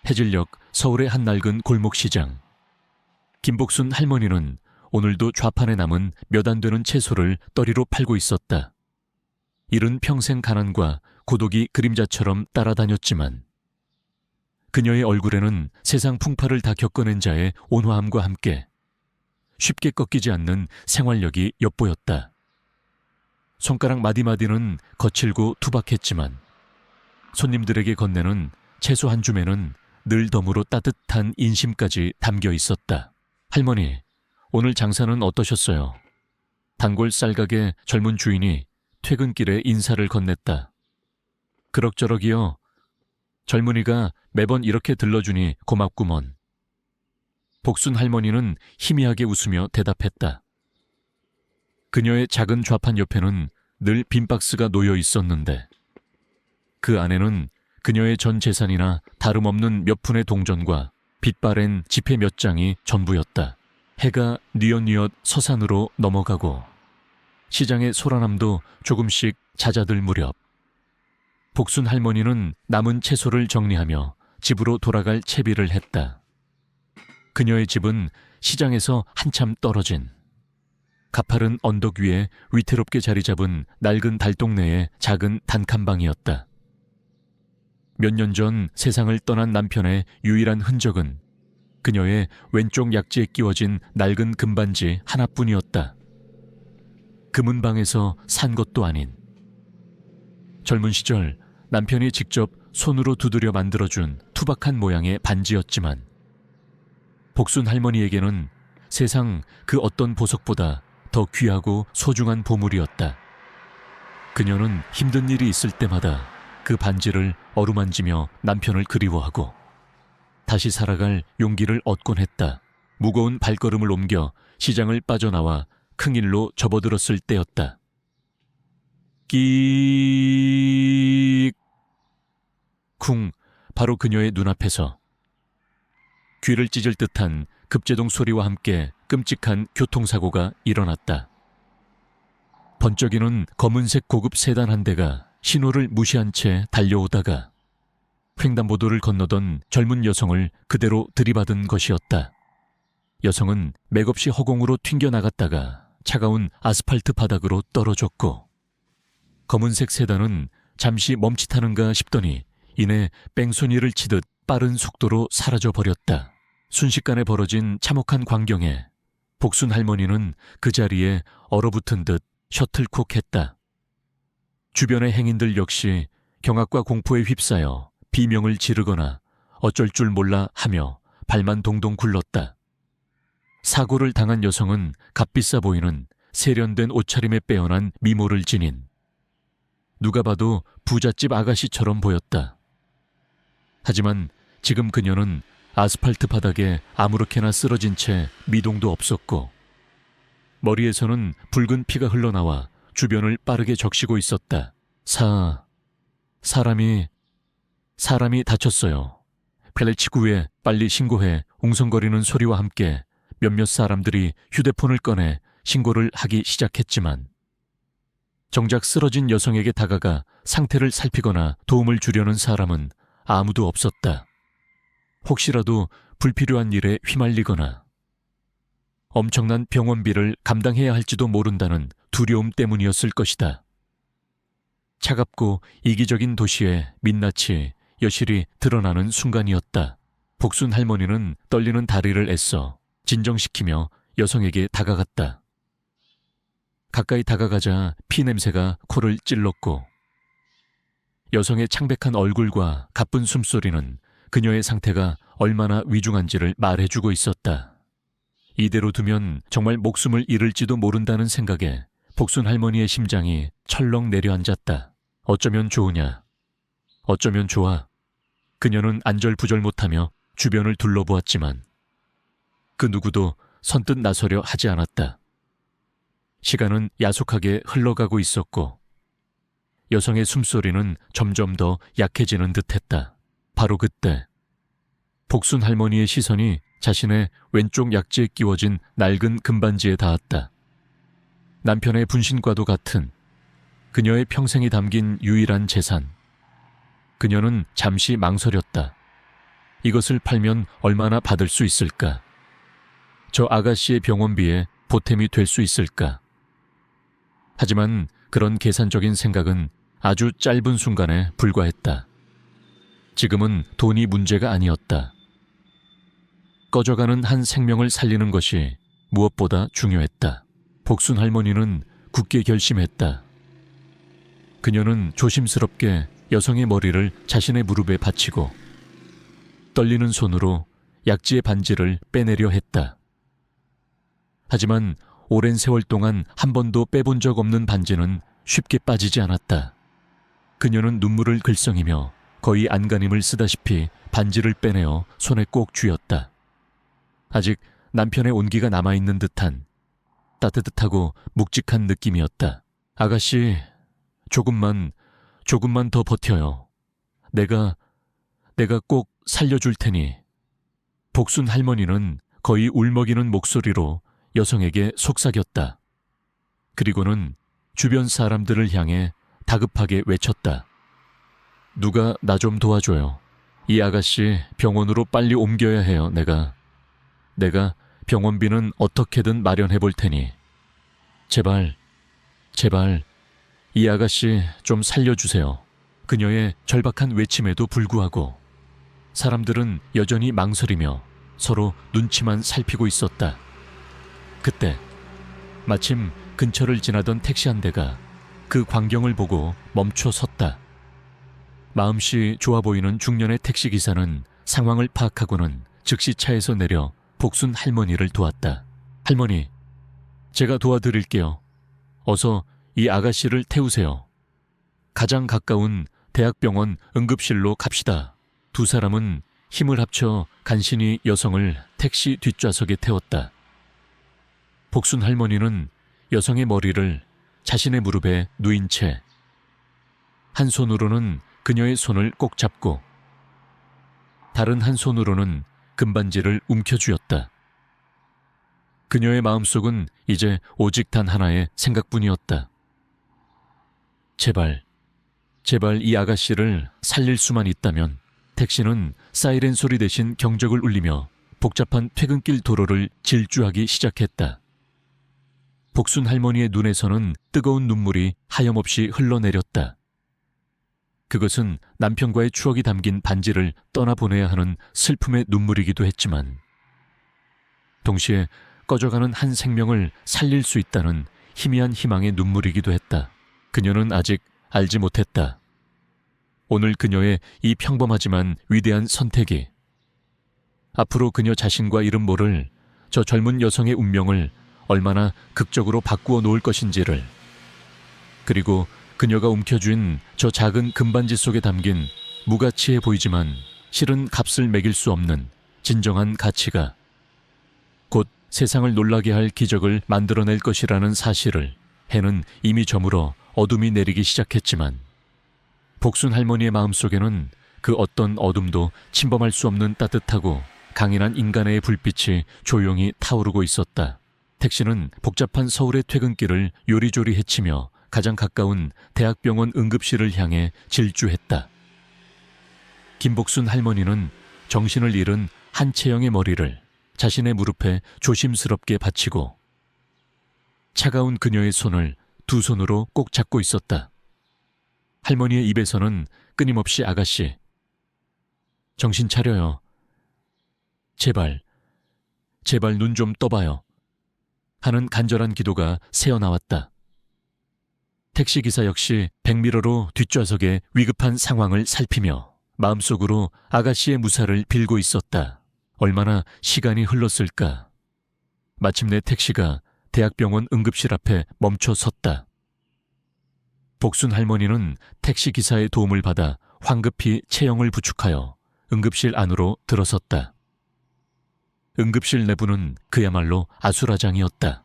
해질녘 서울의 한 낡은 골목시장. 김복순 할머니는 오늘도 좌판에 남은 몇 안 되는 채소를 떠리로 팔고 있었다. 이른 평생 가난과 고독이 그림자처럼 따라다녔지만 그녀의 얼굴에는 세상 풍파를 다 겪어낸 자의 온화함과 함께 쉽게 꺾이지 않는 생활력이 엿보였다. 손가락 마디마디는 거칠고 투박했지만 손님들에게 건네는 채소 한 줌에는 늘 덤으로 따뜻한 인심까지 담겨 있었다. 할머니, 오늘 장사는 어떠셨어요? 단골 쌀가게 젊은 주인이 퇴근길에 인사를 건넸다. 그럭저럭이요. 젊은이가 매번 이렇게 들러주니 고맙구먼. 복순 할머니는 희미하게 웃으며 대답했다. 그녀의 작은 좌판 옆에는 늘 빈 박스가 놓여 있었는데 그 안에는 그녀의 전 재산이나 다름없는 몇 푼의 동전과 빛바랜 지폐 몇 장이 전부였다. 해가 뉘엿뉘엿 서산으로 넘어가고 시장의 소란함도 조금씩 잦아들 무렵 복순 할머니는 남은 채소를 정리하며 집으로 돌아갈 채비를 했다. 그녀의 집은 시장에서 한참 떨어진 가파른 언덕 위에 위태롭게 자리 잡은 낡은 달동네의 작은 단칸방이었다. 몇 년 전 세상을 떠난 남편의 유일한 흔적은 그녀의 왼쪽 약지에 끼워진 낡은 금반지 하나뿐이었다. 금은방에서 산 것도 아닌 젊은 시절 남편이 직접 손으로 두드려 만들어준 투박한 모양의 반지였지만 복순 할머니에게는 세상 그 어떤 보석보다 더 귀하고 소중한 보물이었다. 그녀는 힘든 일이 있을 때마다 그 반지를 어루만지며 남편을 그리워하고 다시 살아갈 용기를 얻곤 했다. 무거운 발걸음을 옮겨 시장을 빠져나와 큰일로 접어들었을 때였다. 끼익 쿵 바로 그녀의 눈앞에서 귀를 찢을 듯한 급제동 소리와 함께 끔찍한 교통사고가 일어났다. 번쩍이는 검은색 고급 세단 한 대가 신호를 무시한 채 달려오다가 횡단보도를 건너던 젊은 여성을 그대로 들이받은 것이었다. 여성은 맥없이 허공으로 튕겨나갔다가 차가운 아스팔트 바닥으로 떨어졌고 검은색 세단은 잠시 멈칫하는가 싶더니 이내 뺑소니를 치듯 빠른 속도로 사라져버렸다. 순식간에 벌어진 참혹한 광경에 복순 할머니는 그 자리에 얼어붙은 듯 셔틀콕했다. 주변의 행인들 역시 경악과 공포에 휩싸여 비명을 지르거나 어쩔 줄 몰라 하며 발만 동동 굴렀다. 사고를 당한 여성은 값비싸 보이는 세련된 옷차림에 빼어난 미모를 지닌 누가 봐도 부잣집 아가씨처럼 보였다. 하지만 지금 그녀는 아스팔트 바닥에 아무렇게나 쓰러진 채 미동도 없었고 머리에서는 붉은 피가 흘러나와 주변을 빠르게 적시고 있었다. 사람이 다쳤어요. 펠레치구에 빨리 신고해 웅성거리는 소리와 함께 몇몇 사람들이 휴대폰을 꺼내 신고를 하기 시작했지만 정작 쓰러진 여성에게 다가가 상태를 살피거나 도움을 주려는 사람은 아무도 없었다. 혹시라도 불필요한 일에 휘말리거나 엄청난 병원비를 감당해야 할지도 모른다는 두려움 때문이었을 것이다. 차갑고 이기적인 도시의 민낯이 여실히 드러나는 순간이었다. 복순 할머니는 떨리는 다리를 애써 진정시키며 여성에게 다가갔다. 가까이 다가가자 피 냄새가 코를 찔렀고 여성의 창백한 얼굴과 가쁜 숨소리는 그녀의 상태가 얼마나 위중한지를 말해주고 있었다. 이대로 두면 정말 목숨을 잃을지도 모른다는 생각에 복순 할머니의 심장이 철렁 내려앉았다. 어쩌면 좋으냐? 어쩌면 좋아? 그녀는 안절부절 못하며 주변을 둘러보았지만 그 누구도 선뜻 나서려 하지 않았다. 시간은 야속하게 흘러가고 있었고 여성의 숨소리는 점점 더 약해지는 듯했다. 바로 그때 복순 할머니의 시선이 자신의 왼쪽 약지에 끼워진 낡은 금반지에 닿았다. 남편의 분신과도 같은 그녀의 평생이 담긴 유일한 재산. 그녀는 잠시 망설였다. 이것을 팔면 얼마나 받을 수 있을까? 저 아가씨의 병원비에 보탬이 될 수 있을까? 하지만 그런 계산적인 생각은 아주 짧은 순간에 불과했다. 지금은 돈이 문제가 아니었다. 꺼져가는 한 생명을 살리는 것이 무엇보다 중요했다. 복순 할머니는 굳게 결심했다. 그녀는 조심스럽게 여성의 머리를 자신의 무릎에 받치고 떨리는 손으로 약지의 반지를 빼내려 했다. 하지만 오랜 세월 동안 한 번도 빼본 적 없는 반지는 쉽게 빠지지 않았다. 그녀는 눈물을 글썽이며 거의 안간힘을 쓰다시피 반지를 빼내어 손에 꼭 쥐었다. 아직 남편의 온기가 남아있는 듯한 따뜻하고 묵직한 느낌이었다. 아가씨, 조금만 더 버텨요. 내가 꼭 살려줄 테니. 복순 할머니는 거의 울먹이는 목소리로 여성에게 속삭였다. 그리고는 주변 사람들을 향해 다급하게 외쳤다. 누가 나 좀 도와줘요. 이 아가씨 병원으로 빨리 옮겨야 해요. 내가 병원비는 어떻게든 마련해 볼 테니. 제발 이 아가씨 좀 살려주세요. 그녀의 절박한 외침에도 불구하고 사람들은 여전히 망설이며 서로 눈치만 살피고 있었다. 그때 마침 근처를 지나던 택시 한 대가 그 광경을 보고 멈춰 섰다. 마음씨 좋아 보이는 중년의 택시기사는 상황을 파악하고는 즉시 차에서 내려 복순 할머니를 도왔다. 할머니, 제가 도와드릴게요. 어서 이 아가씨를 태우세요. 가장 가까운 대학병원 응급실로 갑시다. 두 사람은 힘을 합쳐 간신히 여성을 택시 뒷좌석에 태웠다. 복순 할머니는 여성의 머리를 자신의 무릎에 누인 채 한 손으로는 그녀의 손을 꼭 잡고 다른 한 손으로는 금반지를 움켜쥐었다. 그녀의 마음속은 이제 오직 단 하나의 생각뿐이었다. 제발 이 아가씨를 살릴 수만 있다면. 택시는 사이렌 소리 대신 경적을 울리며 복잡한 퇴근길 도로를 질주하기 시작했다. 복순 할머니의 눈에서는 뜨거운 눈물이 하염없이 흘러내렸다. 그것은 남편과의 추억이 담긴 반지를 떠나보내야 하는 슬픔의 눈물이기도 했지만 동시에 꺼져가는 한 생명을 살릴 수 있다는 희미한 희망의 눈물이기도 했다. 그녀는 아직 알지 못했다. 오늘 그녀의 이 평범하지만 위대한 선택이 앞으로 그녀 자신과 이름 모를 저 젊은 여성의 운명을 얼마나 극적으로 바꾸어 놓을 것인지를, 그리고 그녀가 움켜쥔 저 작은 금반지 속에 담긴 무가치해 보이지만 실은 값을 매길 수 없는 진정한 가치가 곧 세상을 놀라게 할 기적을 만들어낼 것이라는 사실을 해는 이미 저물어 어둠이 내리기 시작했지만 복순 할머니의 마음속에는 그 어떤 어둠도 침범할 수 없는 따뜻하고 강인한 인간의 불빛이 조용히 타오르고 있었다. 택시는 복잡한 서울의 퇴근길을 요리조리 헤치며 가장 가까운 대학병원 응급실을 향해 질주했다. 김복순 할머니는 정신을 잃은 한채영의 머리를 자신의 무릎에 조심스럽게 받치고 차가운 그녀의 손을 두 손으로 꼭 잡고 있었다. 할머니의 입에서는 끊임없이 아가씨, 정신 차려요. 제발 눈 좀 떠봐요. 하는 간절한 기도가 새어나왔다. 택시기사 역시 백미러로 뒷좌석의 위급한 상황을 살피며 마음속으로 아가씨의 무사를 빌고 있었다. 얼마나 시간이 흘렀을까. 마침내 택시가 대학병원 응급실 앞에 멈춰 섰다. 복순 할머니는 택시기사의 도움을 받아 황급히 체형을 부축하여 응급실 안으로 들어섰다. 응급실 내부는 그야말로 아수라장이었다.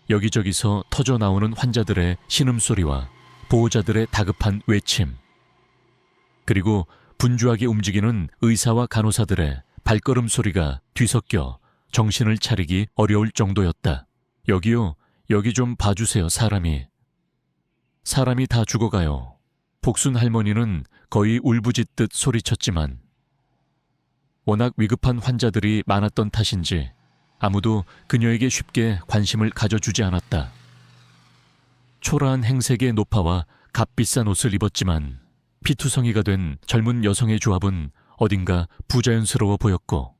여기저기서 터져 나오는 환자들의 신음소리와 보호자들의 다급한 외침, 그리고 분주하게 움직이는 의사와 간호사들의 발걸음 소리가 뒤섞여 정신을 차리기 어려울 정도였다. 여기요, 여기 좀 봐주세요. 사람이 다 죽어가요. 복순 할머니는 거의 울부짖듯 소리쳤지만 워낙 위급한 환자들이 많았던 탓인지 아무도 그녀에게 쉽게 관심을 가져주지 않았다. 초라한 행색의 노파와 값비싼 옷을 입었지만 피투성이가 된 젊은 여성의 조합은 어딘가 부자연스러워 보였고,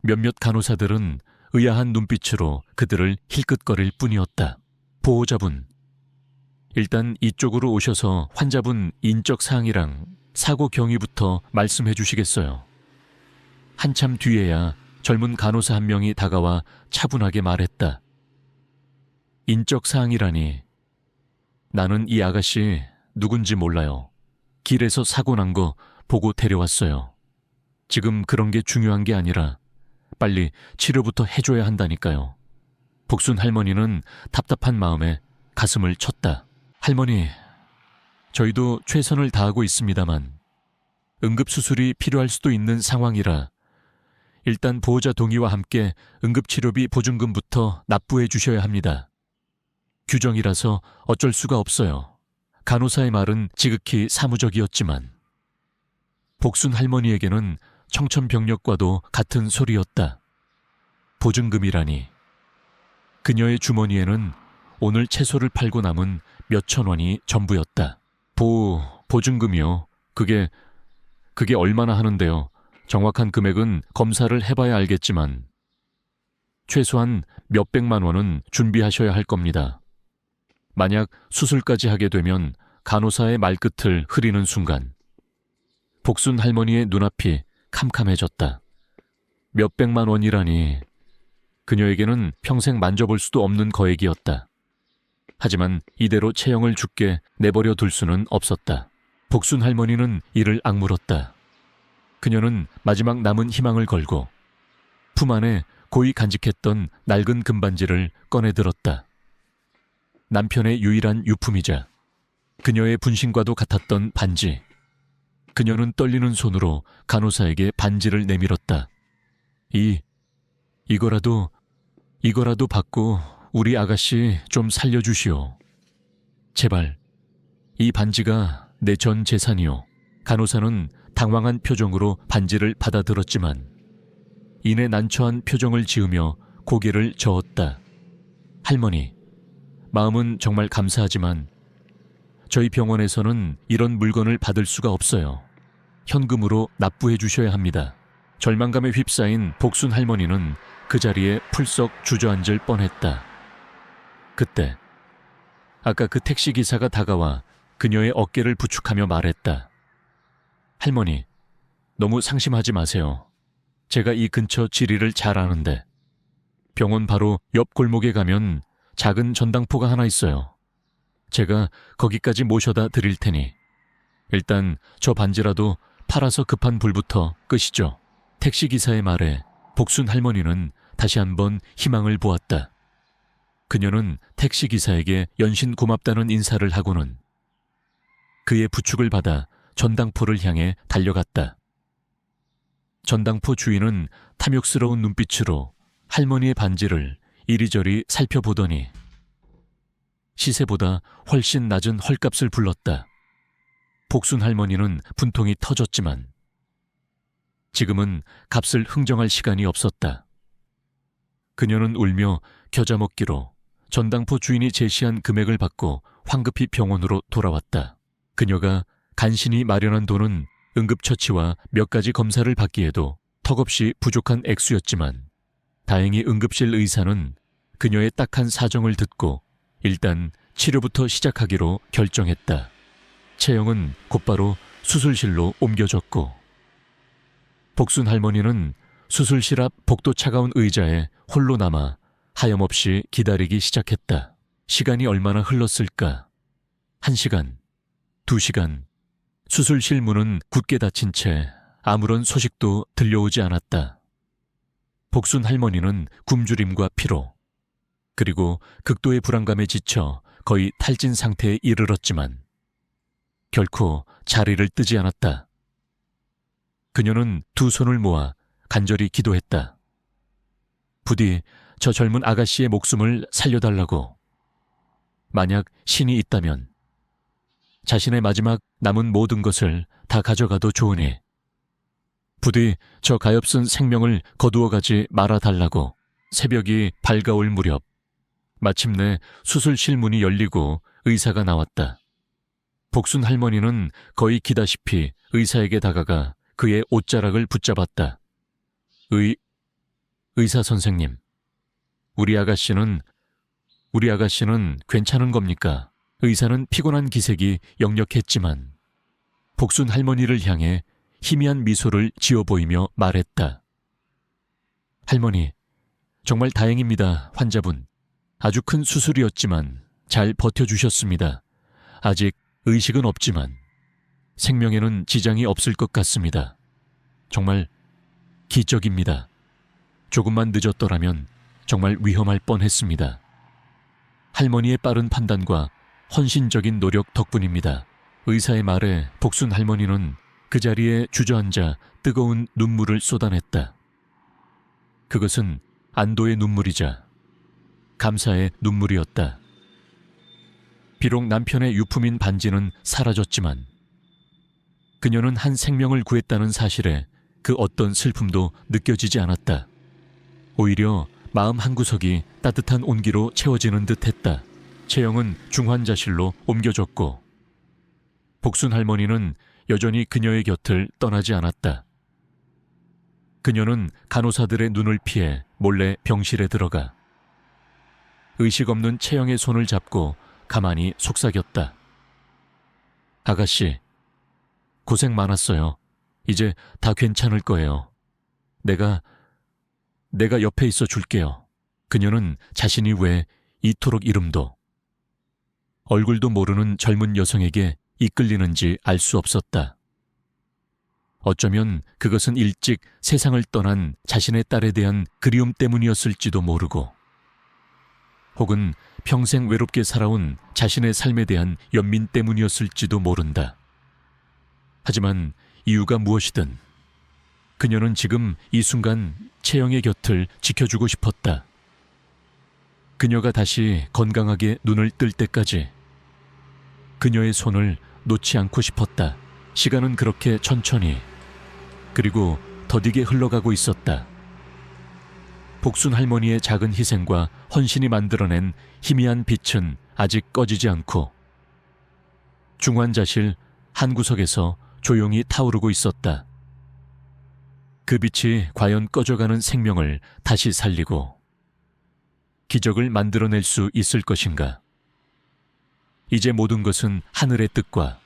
몇몇 간호사들은 의아한 눈빛으로 그들을 힐끗거릴 뿐이었다. 보호자분, 일단 이쪽으로 오셔서 환자분 인적 사항이랑 사고 경위부터 말씀해 주시겠어요? 한참 뒤에야 젊은 간호사 한 명이 다가와 차분하게 말했다. 인적 사항이라니, 나는 이 아가씨 누군지 몰라요. 길에서 사고 난 거 보고 데려왔어요. 지금 그런 게 중요한 게 아니라 빨리 치료부터 해줘야 한다니까요. 복순 할머니는 답답한 마음에 가슴을 쳤다. 할머니, 저희도 최선을 다하고 있습니다만 응급수술이 필요할 수도 있는 상황이라 일단 보호자 동의와 함께 응급치료비 보증금부터 납부해 주셔야 합니다. 규정이라서 어쩔 수가 없어요. 간호사의 말은 지극히 사무적이었지만 복순 할머니에게는 청천벽력과도 같은 소리였다. 보증금이라니. 그녀의 주머니에는 오늘 채소를 팔고 남은 몇천 원이 전부였다. 보증금이요? 그게 얼마나 하는데요? 정확한 금액은 검사를 해봐야 알겠지만 최소한 몇백만 원은 준비하셔야 할 겁니다. 만약 수술까지 하게 되면 간호사의 말끝을 흐리는 순간 복순 할머니의 눈앞이 캄캄해졌다. 몇백만 원이라니. 그녀에게는 평생 만져볼 수도 없는 거액이었다. 하지만 이대로 채영을 죽게 내버려 둘 수는 없었다. 복순 할머니는 이를 악물었다. 그녀는 마지막 남은 희망을 걸고 품 안에 고이 간직했던 낡은 금반지를 꺼내들었다. 남편의 유일한 유품이자 그녀의 분신과도 같았던 반지. 그녀는 떨리는 손으로 간호사에게 반지를 내밀었다. 이거라도 받고 우리 아가씨 좀 살려주시오. 제발, 이 반지가 내 전 재산이오. 간호사는 당황한 표정으로 반지를 받아들었지만 이내 난처한 표정을 지으며 고개를 저었다. 할머니, 마음은 정말 감사하지만 저희 병원에서는 이런 물건을 받을 수가 없어요. 현금으로 납부해 주셔야 합니다. 절망감에 휩싸인 복순 할머니는 그 자리에 풀썩 주저앉을 뻔했다. 그때 아까 그 택시기사가 다가와 그녀의 어깨를 부축하며 말했다. 할머니, 너무 상심하지 마세요. 제가 이 근처 지리를 잘 아는데 병원 바로 옆 골목에 가면 작은 전당포가 하나 있어요. 제가 거기까지 모셔다 드릴 테니 일단 저 반지라도 팔아서 급한 불부터 끄시죠. 택시기사의 말에 복순 할머니는 다시 한번 희망을 보았다. 그녀는 택시기사에게 연신 고맙다는 인사를 하고는 그의 부축을 받아 전당포를 향해 달려갔다. 전당포 주인은 탐욕스러운 눈빛으로 할머니의 반지를 이리저리 살펴보더니 시세보다 훨씬 낮은 헐값을 불렀다. 복순 할머니는 분통이 터졌지만 지금은 값을 흥정할 시간이 없었다. 그녀는 울며 겨자먹기로 전당포 주인이 제시한 금액을 받고 황급히 병원으로 돌아왔다. 그녀가 간신히 마련한 돈은 응급처치와 몇 가지 검사를 받기에도 턱없이 부족한 액수였지만 다행히 응급실 의사는 그녀의 딱한 사정을 듣고 일단 치료부터 시작하기로 결정했다. 채영은 곧바로 수술실로 옮겨졌고 복순 할머니는 수술실 앞 복도 차가운 의자에 홀로 남아 하염없이 기다리기 시작했다. 시간이 얼마나 흘렀을까? 1시간, 2시간. 수술실 문은 굳게 닫힌 채 아무런 소식도 들려오지 않았다. 복순 할머니는 굶주림과 피로, 그리고 극도의 불안감에 지쳐 거의 탈진 상태에 이르렀지만 결코 자리를 뜨지 않았다. 그녀는 두 손을 모아 간절히 기도했다. 부디 저 젊은 아가씨의 목숨을 살려달라고. 만약 신이 있다면 자신의 마지막 남은 모든 것을 다 가져가도 좋으니 부디 저 가엾은 생명을 거두어가지 말아달라고 새벽이 밝아올 무렵 마침내 수술실 문이 열리고 의사가 나왔다. 복순 할머니는 거의 기다시피 의사에게 다가가 그의 옷자락을 붙잡았다. 의사 선생님, 우리 아가씨는 괜찮은 겁니까? 의사는 피곤한 기색이 역력했지만 복순 할머니를 향해 희미한 미소를 지어 보이며 말했다. 할머니, 정말 다행입니다, 환자분. 아주 큰 수술이었지만 잘 버텨주셨습니다. 아직 의식은 없지만 생명에는 지장이 없을 것 같습니다. 정말 기적입니다. 조금만 늦었더라면 정말 위험할 뻔했습니다. 할머니의 빠른 판단과 헌신적인 노력 덕분입니다. 의사의 말에 복순 할머니는 그 자리에 주저앉아 뜨거운 눈물을 쏟아냈다. 그것은 안도의 눈물이자 감사의 눈물이었다. 비록 남편의 유품인 반지는 사라졌지만 그녀는 한 생명을 구했다는 사실에 그 어떤 슬픔도 느껴지지 않았다. 오히려 마음 한구석이 따뜻한 온기로 채워지는 듯했다. 채영은 중환자실로 옮겨졌고 복순 할머니는 여전히 그녀의 곁을 떠나지 않았다. 그녀는 간호사들의 눈을 피해 몰래 병실에 들어가 의식 없는 채영의 손을 잡고 가만히 속삭였다. 아가씨, 고생 많았어요. 이제 다 괜찮을 거예요. 내가 옆에 있어 줄게요. 그녀는 자신이 왜 이토록 이름도 얼굴도 모르는 젊은 여성에게 이끌리는지 알 수 없었다. 어쩌면 그것은 일찍 세상을 떠난 자신의 딸에 대한 그리움 때문이었을지도 모르고 혹은 평생 외롭게 살아온 자신의 삶에 대한 연민 때문이었을지도 모른다. 하지만 이유가 무엇이든 그녀는 지금 이 순간 채영의 곁을 지켜주고 싶었다. 그녀가 다시 건강하게 눈을 뜰 때까지 그녀의 손을 놓지 않고 싶었다. 시간은 그렇게 천천히 그리고 더디게 흘러가고 있었다. 복순 할머니의 작은 희생과 헌신이 만들어낸 희미한 빛은 아직 꺼지지 않고 중환자실 한 구석에서 조용히 타오르고 있었다. 그 빛이 과연 꺼져가는 생명을 다시 살리고 기적을 만들어낼 수 있을 것인가? 이제 모든 것은 하늘의 뜻과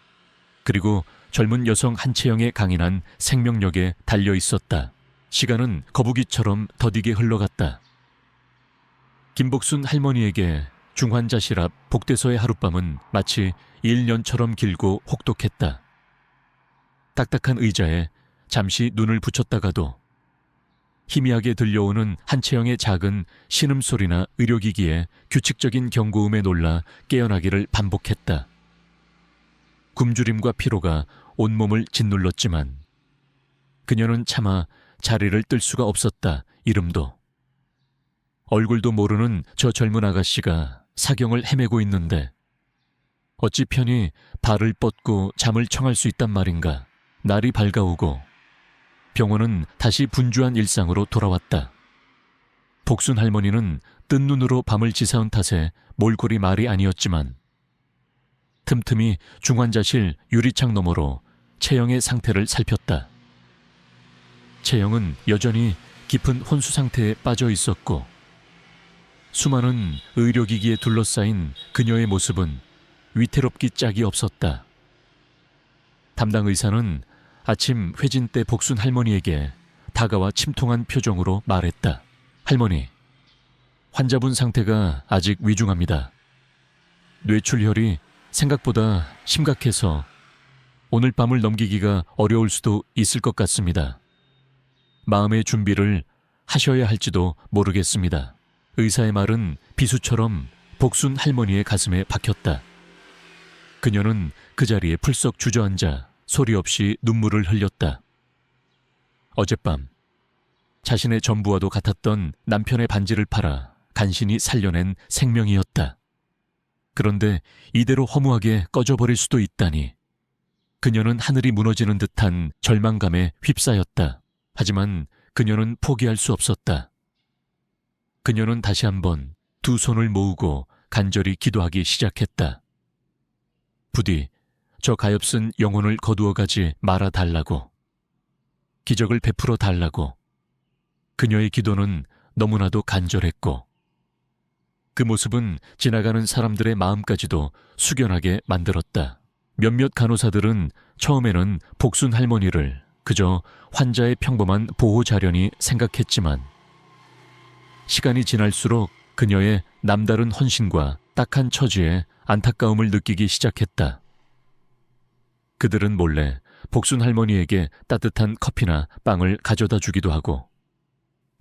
그리고 젊은 여성 한채영의 강인한 생명력에 달려 있었다. 시간은 거북이처럼 더디게 흘러갔다. 김복순 할머니에게 중환자실 앞 복대서의 하룻밤은 마치 1년처럼 길고 혹독했다. 딱딱한 의자에 잠시 눈을 붙였다가도 희미하게 들려오는 한채영의 작은 신음소리나 의료기기에 규칙적인 경고음에 놀라 깨어나기를 반복했다. 굶주림과 피로가 온몸을 짓눌렀지만 그녀는 차마 자리를 뜰 수가 없었다. 이름도 얼굴도 모르는 저 젊은 아가씨가 사경을 헤매고 있는데 어찌 편히 발을 뻗고 잠을 청할 수 있단 말인가. 날이 밝아오고 병원은 다시 분주한 일상으로 돌아왔다. 복순 할머니는 뜬 눈으로 밤을 지새운 탓에 몰골이 말이 아니었지만 틈틈이 중환자실 유리창 너머로 채영의 상태를 살폈다. 채영은 여전히 깊은 혼수 상태에 빠져 있었고 수많은 의료기기에 둘러싸인 그녀의 모습은 위태롭기 짝이 없었다. 담당 의사는 아침 회진 때 복순 할머니에게 다가와 침통한 표정으로 말했다. 할머니, 환자분 상태가 아직 위중합니다. 뇌출혈이 생각보다 심각해서 오늘 밤을 넘기기가 어려울 수도 있을 것 같습니다. 마음의 준비를 하셔야 할지도 모르겠습니다. 의사의 말은 비수처럼 복순 할머니의 가슴에 박혔다. 그녀는 그 자리에 풀썩 주저앉아 소리 없이 눈물을 흘렸다. 어젯밤 자신의 전부와도 같았던 남편의 반지를 팔아 간신히 살려낸 생명이었다. 그런데 이대로 허무하게 꺼져버릴 수도 있다니. 그녀는 하늘이 무너지는 듯한 절망감에 휩싸였다. 하지만 그녀는 포기할 수 없었다. 그녀는 다시 한번 두 손을 모으고 간절히 기도하기 시작했다. 부디 저 가엾은 영혼을 거두어가지 말아달라고. 기적을 베풀어 달라고. 그녀의 기도는 너무나도 간절했고 그 모습은 지나가는 사람들의 마음까지도 숙연하게 만들었다. 몇몇 간호사들은 처음에는 복순 할머니를 그저 환자의 평범한 보호자련이 생각했지만 시간이 지날수록 그녀의 남다른 헌신과 딱한 처지에 안타까움을 느끼기 시작했다. 그들은 몰래 복순 할머니에게 따뜻한 커피나 빵을 가져다 주기도 하고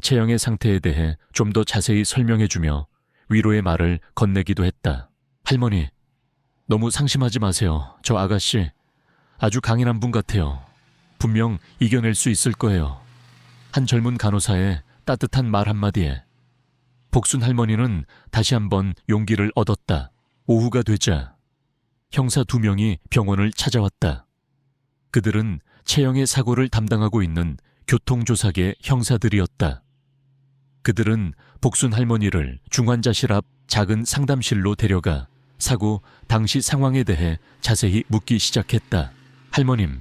채영의 상태에 대해 좀 더 자세히 설명해주며 위로의 말을 건네기도 했다. 할머니, 너무 상심하지 마세요. 저 아가씨 아주 강인한 분 같아요. 분명 이겨낼 수 있을 거예요. 한 젊은 간호사의 따뜻한 말 한마디에 복순 할머니는 다시 한번 용기를 얻었다. 오후가 되자 형사 2명이 병원을 찾아왔다. 그들은 채영의 사고를 담당하고 있는 교통조사계 형사들이었다. 그들은 복순 할머니를 중환자실 앞 작은 상담실로 데려가 사고 당시 상황에 대해 자세히 묻기 시작했다. 할머님,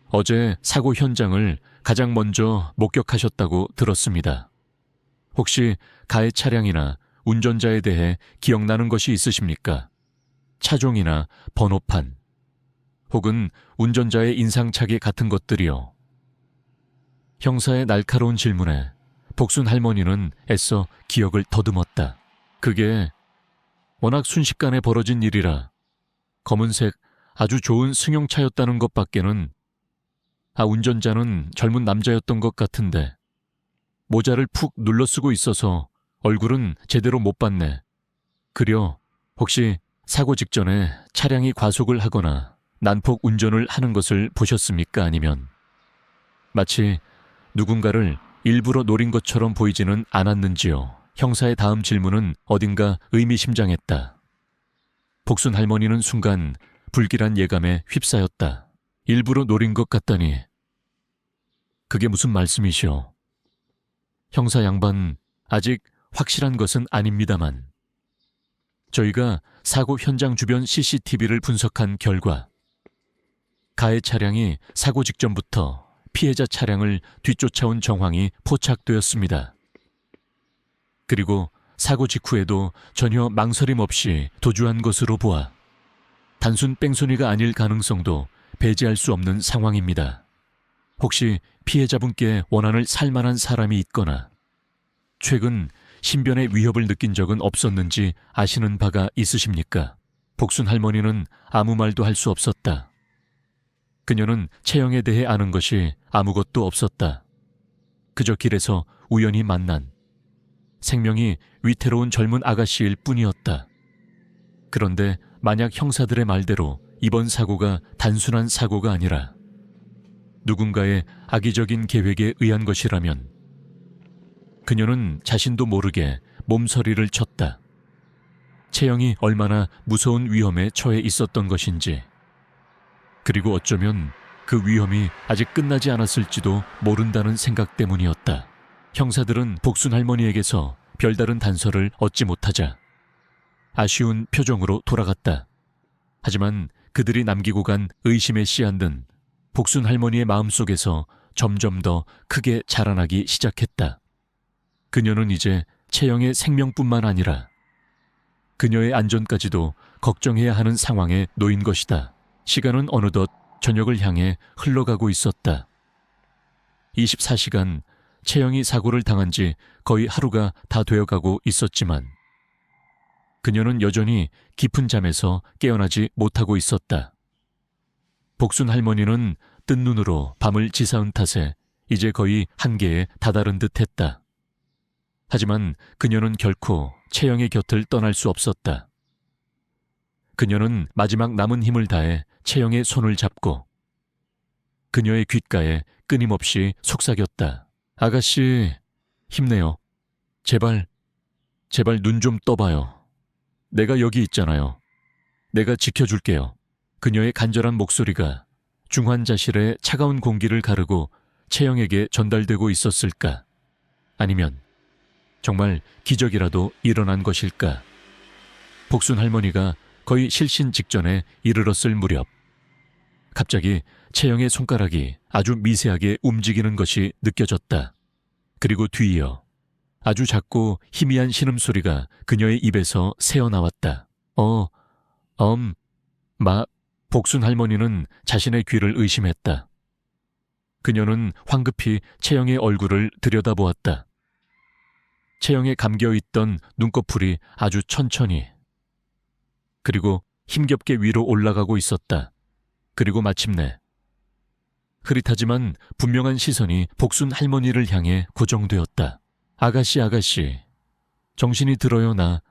어제 사고 현장을 가장 먼저 목격하셨다고 들었습니다. 혹시 가해 차량이나 운전자에 대해 기억나는 것이 있으십니까? 차종이나 번호판, 혹은 운전자의 인상착의 같은 것들이요. 형사의 날카로운 질문에 복순 할머니는 애써 기억을 더듬었다. 그게 워낙 순식간에 벌어진 일이라 검은색 아주 좋은 승용차였다는 것밖에는. 운전자는 젊은 남자였던 것 같은데 모자를 푹 눌러쓰고 있어서 얼굴은 제대로 못 봤네. 그려 혹시 사고 직전에 차량이 과속을 하거나 난폭 운전을 하는 것을 보셨습니까? 아니면 마치 누군가를 일부러 노린 것처럼 보이지는 않았는지요? 형사의 다음 질문은 어딘가 의미심장했다. 복순 할머니는 순간 불길한 예감에 휩싸였다. 일부러 노린 것 같다니. 그게 무슨 말씀이시오? 형사 양반, 아직 확실한 것은 아닙니다만 저희가 사고 현장 주변 CCTV를 분석한 결과 가해 차량이 사고 직전부터 피해자 차량을 뒤쫓아온 정황이 포착되었습니다. 그리고 사고 직후에도 전혀 망설임 없이 도주한 것으로 보아 단순 뺑소니가 아닐 가능성도 배제할 수 없는 상황입니다. 혹시 피해자분께 원한을 살 만한 사람이 있거나 최근 신변의 위협을 느낀 적은 없었는지 아시는 바가 있으십니까? 복순 할머니는 아무 말도 할 수 없었다. 그녀는 채영에 대해 아는 것이 아무것도 없었다. 그저 길에서 우연히 만난 생명이 위태로운 젊은 아가씨일 뿐이었다. 그런데 만약 형사들의 말대로 이번 사고가 단순한 사고가 아니라 누군가의 악의적인 계획에 의한 것이라면 그녀는 자신도 모르게 몸서리를 쳤다. 채영이 얼마나 무서운 위험에 처해 있었던 것인지, 그리고 어쩌면 그 위험이 아직 끝나지 않았을지도 모른다는 생각 때문이었다. 형사들은 복순 할머니에게서 별다른 단서를 얻지 못하자 아쉬운 표정으로 돌아갔다. 하지만 그들이 남기고 간 의심의 씨앗은 복순 할머니의 마음속에서 점점 더 크게 자라나기 시작했다. 그녀는 이제 채영의 생명뿐만 아니라 그녀의 안전까지도 걱정해야 하는 상황에 놓인 것이다. 시간은 어느덧 저녁을 향해 흘러가고 있었다. 24시간 채영이 사고를 당한 지 거의 하루가 다 되어가고 있었지만 그녀는 여전히 깊은 잠에서 깨어나지 못하고 있었다. 복순 할머니는 뜬 눈으로 밤을 지새운 탓에 이제 거의 한계에 다다른 듯했다. 하지만 그녀는 결코 채영의 곁을 떠날 수 없었다. 그녀는 마지막 남은 힘을 다해 채영의 손을 잡고 그녀의 귓가에 끊임없이 속삭였다. 아가씨, 힘내요. 제발 눈 좀 떠봐요. 내가 여기 있잖아요. 내가 지켜줄게요. 그녀의 간절한 목소리가 중환자실의 차가운 공기를 가르고 채영에게 전달되고 있었을까? 아니면 정말 기적이라도 일어난 것일까? 복순 할머니가 거의 실신 직전에 이르렀을 무렵 갑자기 채영의 손가락이 아주 미세하게 움직이는 것이 느껴졌다. 그리고 뒤이어 아주 작고 희미한 신음소리가 그녀의 입에서 새어나왔다. 복순 할머니는 자신의 귀를 의심했다. 그녀는 황급히 채영의 얼굴을 들여다보았다. 채영에 감겨있던 눈꺼풀이 아주 천천히 그리고 힘겹게 위로 올라가고 있었다. 그리고 마침내 흐릿하지만 분명한 시선이 복순 할머니를 향해 고정되었다. 아가씨, 아가씨. 정신이 들어요, 나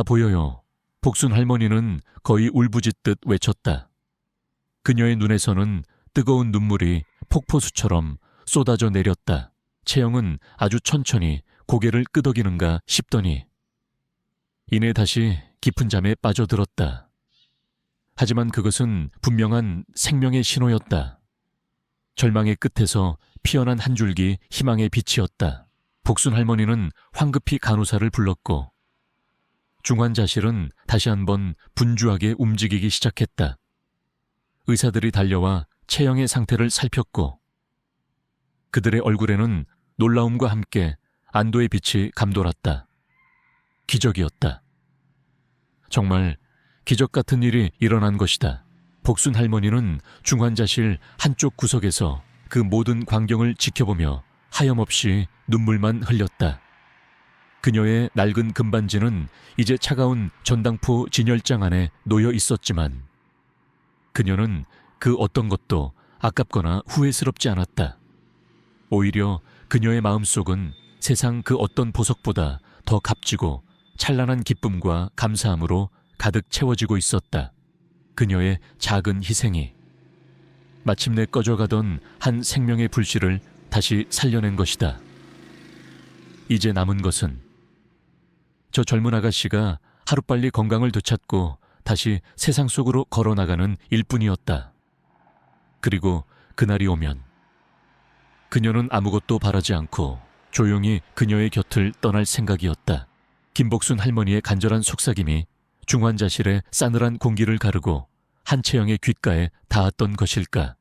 보여요. 복순 할머니는 거의 울부짖듯 외쳤다. 그녀의 눈에서는 뜨거운 눈물이 폭포수처럼 쏟아져 내렸다. 채영은 아주 천천히 고개를 끄덕이는가 싶더니 이내 다시 깊은 잠에 빠져들었다. 하지만 그것은 분명한 생명의 신호였다. 절망의 끝에서 피어난 한 줄기 희망의 빛이었다. 복순 할머니는 황급히 간호사를 불렀고 중환자실은 다시 한번 분주하게 움직이기 시작했다. 의사들이 달려와 채영의 상태를 살폈고 그들의 얼굴에는 놀라움과 함께 안도의 빛이 감돌았다. 기적이었다. 정말 기적 같은 일이 일어난 것이다. 복순 할머니는 중환자실 한쪽 구석에서 그 모든 광경을 지켜보며 하염없이 눈물만 흘렸다. 그녀의 낡은 금반지는 이제 차가운 전당포 진열장 안에 놓여 있었지만 그녀는 그 어떤 것도 아깝거나 후회스럽지 않았다. 오히려 그녀의 마음속은 세상 그 어떤 보석보다 더 값지고 찬란한 기쁨과 감사함으로 가득 채워지고 있었다. 그녀의 작은 희생이 마침내 꺼져가던 한 생명의 불씨를 다시 살려낸 것이다. 이제 남은 것은 저 젊은 아가씨가 하루빨리 건강을 되찾고 다시 세상 속으로 걸어나가는 일뿐이었다. 그리고 그날이 오면 그녀는 아무것도 바라지 않고 조용히 그녀의 곁을 떠날 생각이었다. 김복순 할머니의 간절한 속삭임이 중환자실의 싸늘한 공기를 가르고 한채영의 귓가에 닿았던 것일까?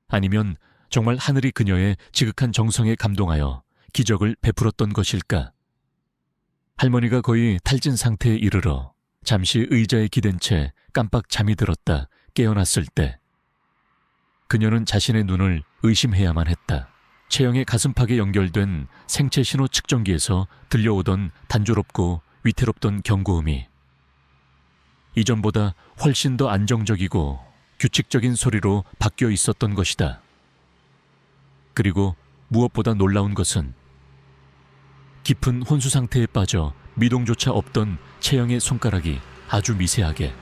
아니면 정말 하늘이 그녀의 지극한 정성에 감동하여 기적을 베풀었던 것일까? 할머니가 거의 탈진 상태에 이르러 잠시 의자에 기댄 채 깜빡 잠이 들었다 깨어났을 때 그녀는 자신의 눈을 의심해야만 했다. 채영의 가슴팍에 연결된 생체 신호 측정기에서 들려오던 단조롭고 위태롭던 경고음이 이전보다 훨씬 더 안정적이고 규칙적인 소리로 바뀌어 있었던 것이다. 그리고 무엇보다 놀라운 것은 깊은 혼수 상태에 빠져 미동조차 없던 채영의 손가락이 아주 미세하게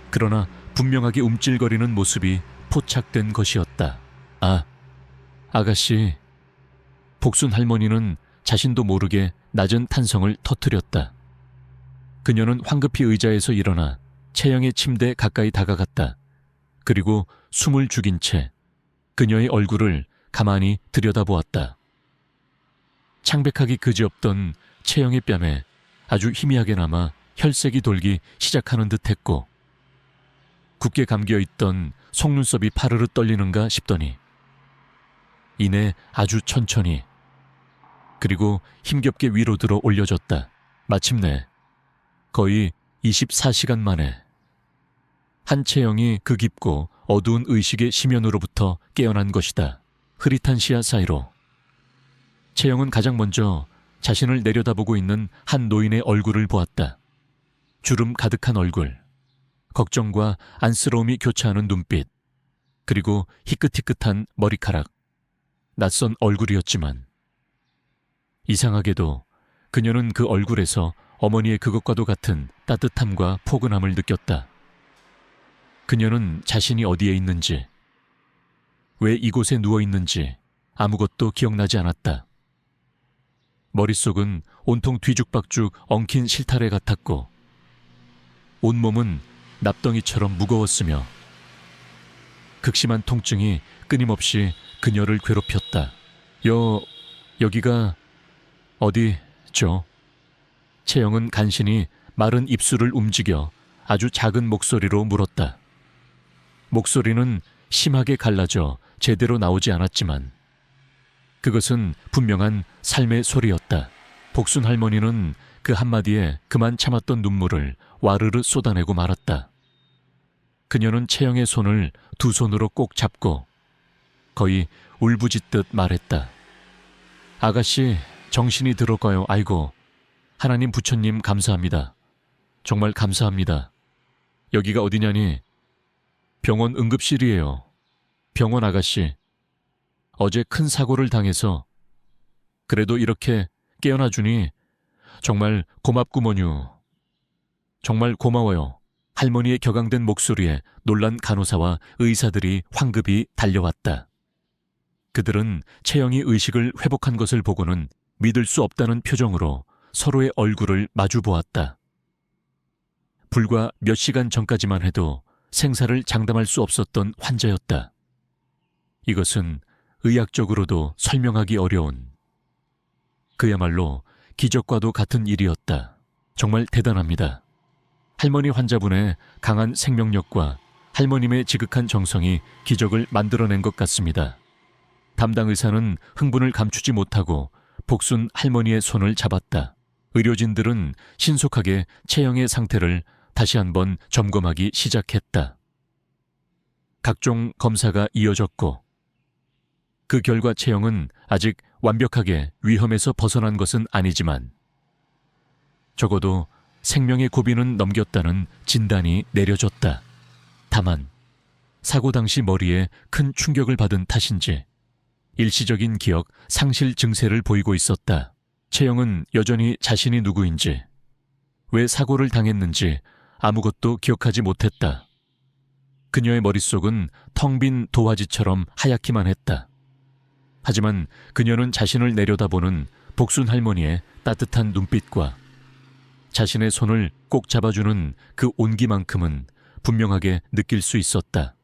그러나 분명하게 움찔거리는 모습이 포착된 것이었다. 아가씨. 복순 할머니는 자신도 모르게 낮은 탄성을 터뜨렸다. 그녀는 황급히 의자에서 일어나 채영의 침대에 가까이 다가갔다. 그리고 숨을 죽인 채 그녀의 얼굴을 가만히 들여다보았다. 창백하기 그지없던 채영의 뺨에 아주 희미하게나마 혈색이 돌기 시작하는 듯했고 굳게 감겨있던 속눈썹이 파르르 떨리는가 싶더니 이내 아주 천천히 그리고 힘겹게 위로 들어 올려졌다. 마침내 거의 24시간 만에 한채영이 그 깊고 어두운 의식의 심연으로부터 깨어난 것이다. 흐릿한 시야 사이로 채영은 가장 먼저 자신을 내려다보고 있는 한 노인의 얼굴을 보았다. 주름 가득한 얼굴, 걱정과 안쓰러움이 교차하는 눈빛, 그리고 희끗희끗한 머리카락. 낯선 얼굴이었지만 이상하게도 그녀는 그 얼굴에서 어머니의 그것과도 같은 따뜻함과 포근함을 느꼈다. 그녀는 자신이 어디에 있는지, 왜 이곳에 누워있는지 아무것도 기억나지 않았다. 머릿속은 온통 뒤죽박죽 엉킨 실타래 같았고 온몸은 납덩이처럼 무거웠으며 극심한 통증이 끊임없이 그녀를 괴롭혔다. 여기가 어디죠? 채영은 간신히 마른 입술을 움직여 아주 작은 목소리로 물었다. 목소리는 심하게 갈라져 제대로 나오지 않았지만 그것은 분명한 삶의 소리였다. 복순 할머니는 그 한마디에 그만 참았던 눈물을 와르르 쏟아내고 말았다. 그녀는 채영의 손을 두 손으로 꼭 잡고 거의 울부짖듯 말했다. 아가씨, 정신이 들어가요. 아이고, 하나님 부처님 감사합니다. 정말 감사합니다. 여기가 어디냐니? 병원 응급실이에요. 병원 아가씨. 어제 큰 사고를 당해서 그래도 이렇게 깨어나 주니 정말 고맙구먼요. 정말 고마워요. 할머니의 격앙된 목소리에 놀란 간호사와 의사들이 황급히 달려왔다. 그들은 채영이 의식을 회복한 것을 보고는 믿을 수 없다는 표정으로 서로의 얼굴을 마주 보았다. 불과 몇 시간 전까지만 해도 생사를 장담할 수 없었던 환자였다. 이것은 의학적으로도 설명하기 어려운, 그야말로 기적과도 같은 일이었다. 정말 대단합니다. 할머니 환자분의 강한 생명력과 할머님의 지극한 정성이 기적을 만들어낸 것 같습니다. 담당 의사는 흥분을 감추지 못하고 복순 할머니의 손을 잡았다. 의료진들은 신속하게 채영의 상태를 다시 한번 점검하기 시작했다. 각종 검사가 이어졌고 그 결과 채영은 아직 완벽하게 위험에서 벗어난 것은 아니지만 적어도 생명의 고비는 넘겼다는 진단이 내려졌다. 다만 사고 당시 머리에 큰 충격을 받은 탓인지 일시적인 기억 상실 증세를 보이고 있었다. 채영은 여전히 자신이 누구인지, 왜 사고를 당했는지 아무것도 기억하지 못했다. 그녀의 머릿속은 텅 빈 도화지처럼 하얗기만 했다. 하지만 그녀는 자신을 내려다보는 복순 할머니의 따뜻한 눈빛과 자신의 손을 꼭 잡아주는 그 온기만큼은 분명하게 느낄 수 있었다.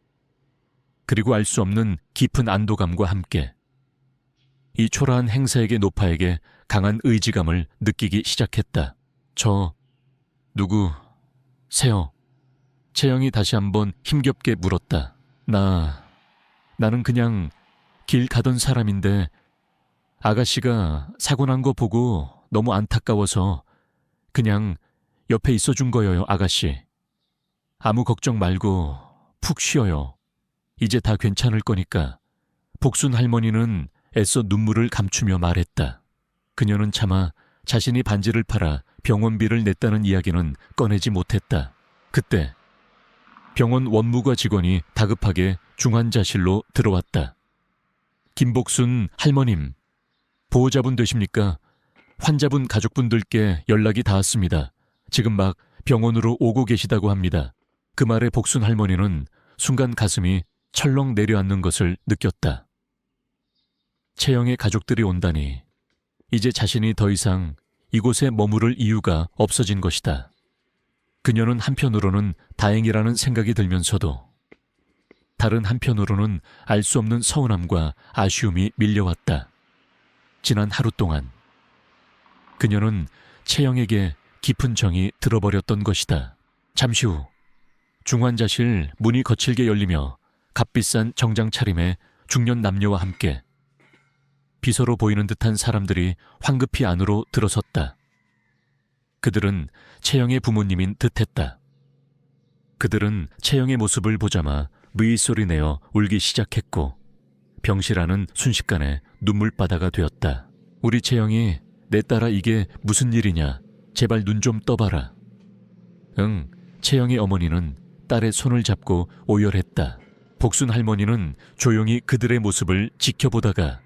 그리고 알 수 없는 깊은 안도감과 함께 이 초라한 행사에게 노파에게 강한 의지감을 느끼기 시작했다. 저 누구세요? 채영이 다시 한번 힘겹게 물었다. 나는 그냥 길 가던 사람인데 아가씨가 사고 난 거 보고 너무 안타까워서 그냥 옆에 있어준 거예요, 아가씨. 아무 걱정 말고 푹 쉬어요. 이제 다 괜찮을 거니까. 복순 할머니는 애써 눈물을 감추며 말했다. 그녀는 차마 자신이 반지를 팔아 병원비를 냈다는 이야기는 꺼내지 못했다. 그때 병원 원무과 직원이 다급하게 중환자실로 들어왔다. 김복순 할머님, 보호자분 되십니까? 환자분 가족분들께 연락이 닿았습니다. 지금 막 병원으로 오고 계시다고 합니다. 그 말에 복순 할머니는 순간 가슴이 철렁 내려앉는 것을 느꼈다. 채영의 가족들이 온다니 이제 자신이 더 이상 이곳에 머무를 이유가 없어진 것이다. 그녀는 한편으로는 다행이라는 생각이 들면서도 다른 한편으로는 알 수 없는 서운함과 아쉬움이 밀려왔다. 지난 하루 동안 그녀는 채영에게 깊은 정이 들어버렸던 것이다. 잠시 후 중환자실 문이 거칠게 열리며 값비싼 정장 차림의 중년 남녀와 함께 비서로 보이는 듯한 사람들이 황급히 안으로 들어섰다. 그들은 채영의 부모님인 듯했다. 그들은 채영의 모습을 보자마 무이소리 내어 울기 시작했고 병실안은 순식간에 눈물바다가 되었다. 우리 채영이 내 딸아 이게 무슨 일이냐. 제발 눈 좀 떠봐라. 응, 채영의 어머니는 딸의 손을 잡고 오열했다. 복순 할머니는 조용히 그들의 모습을 지켜보다가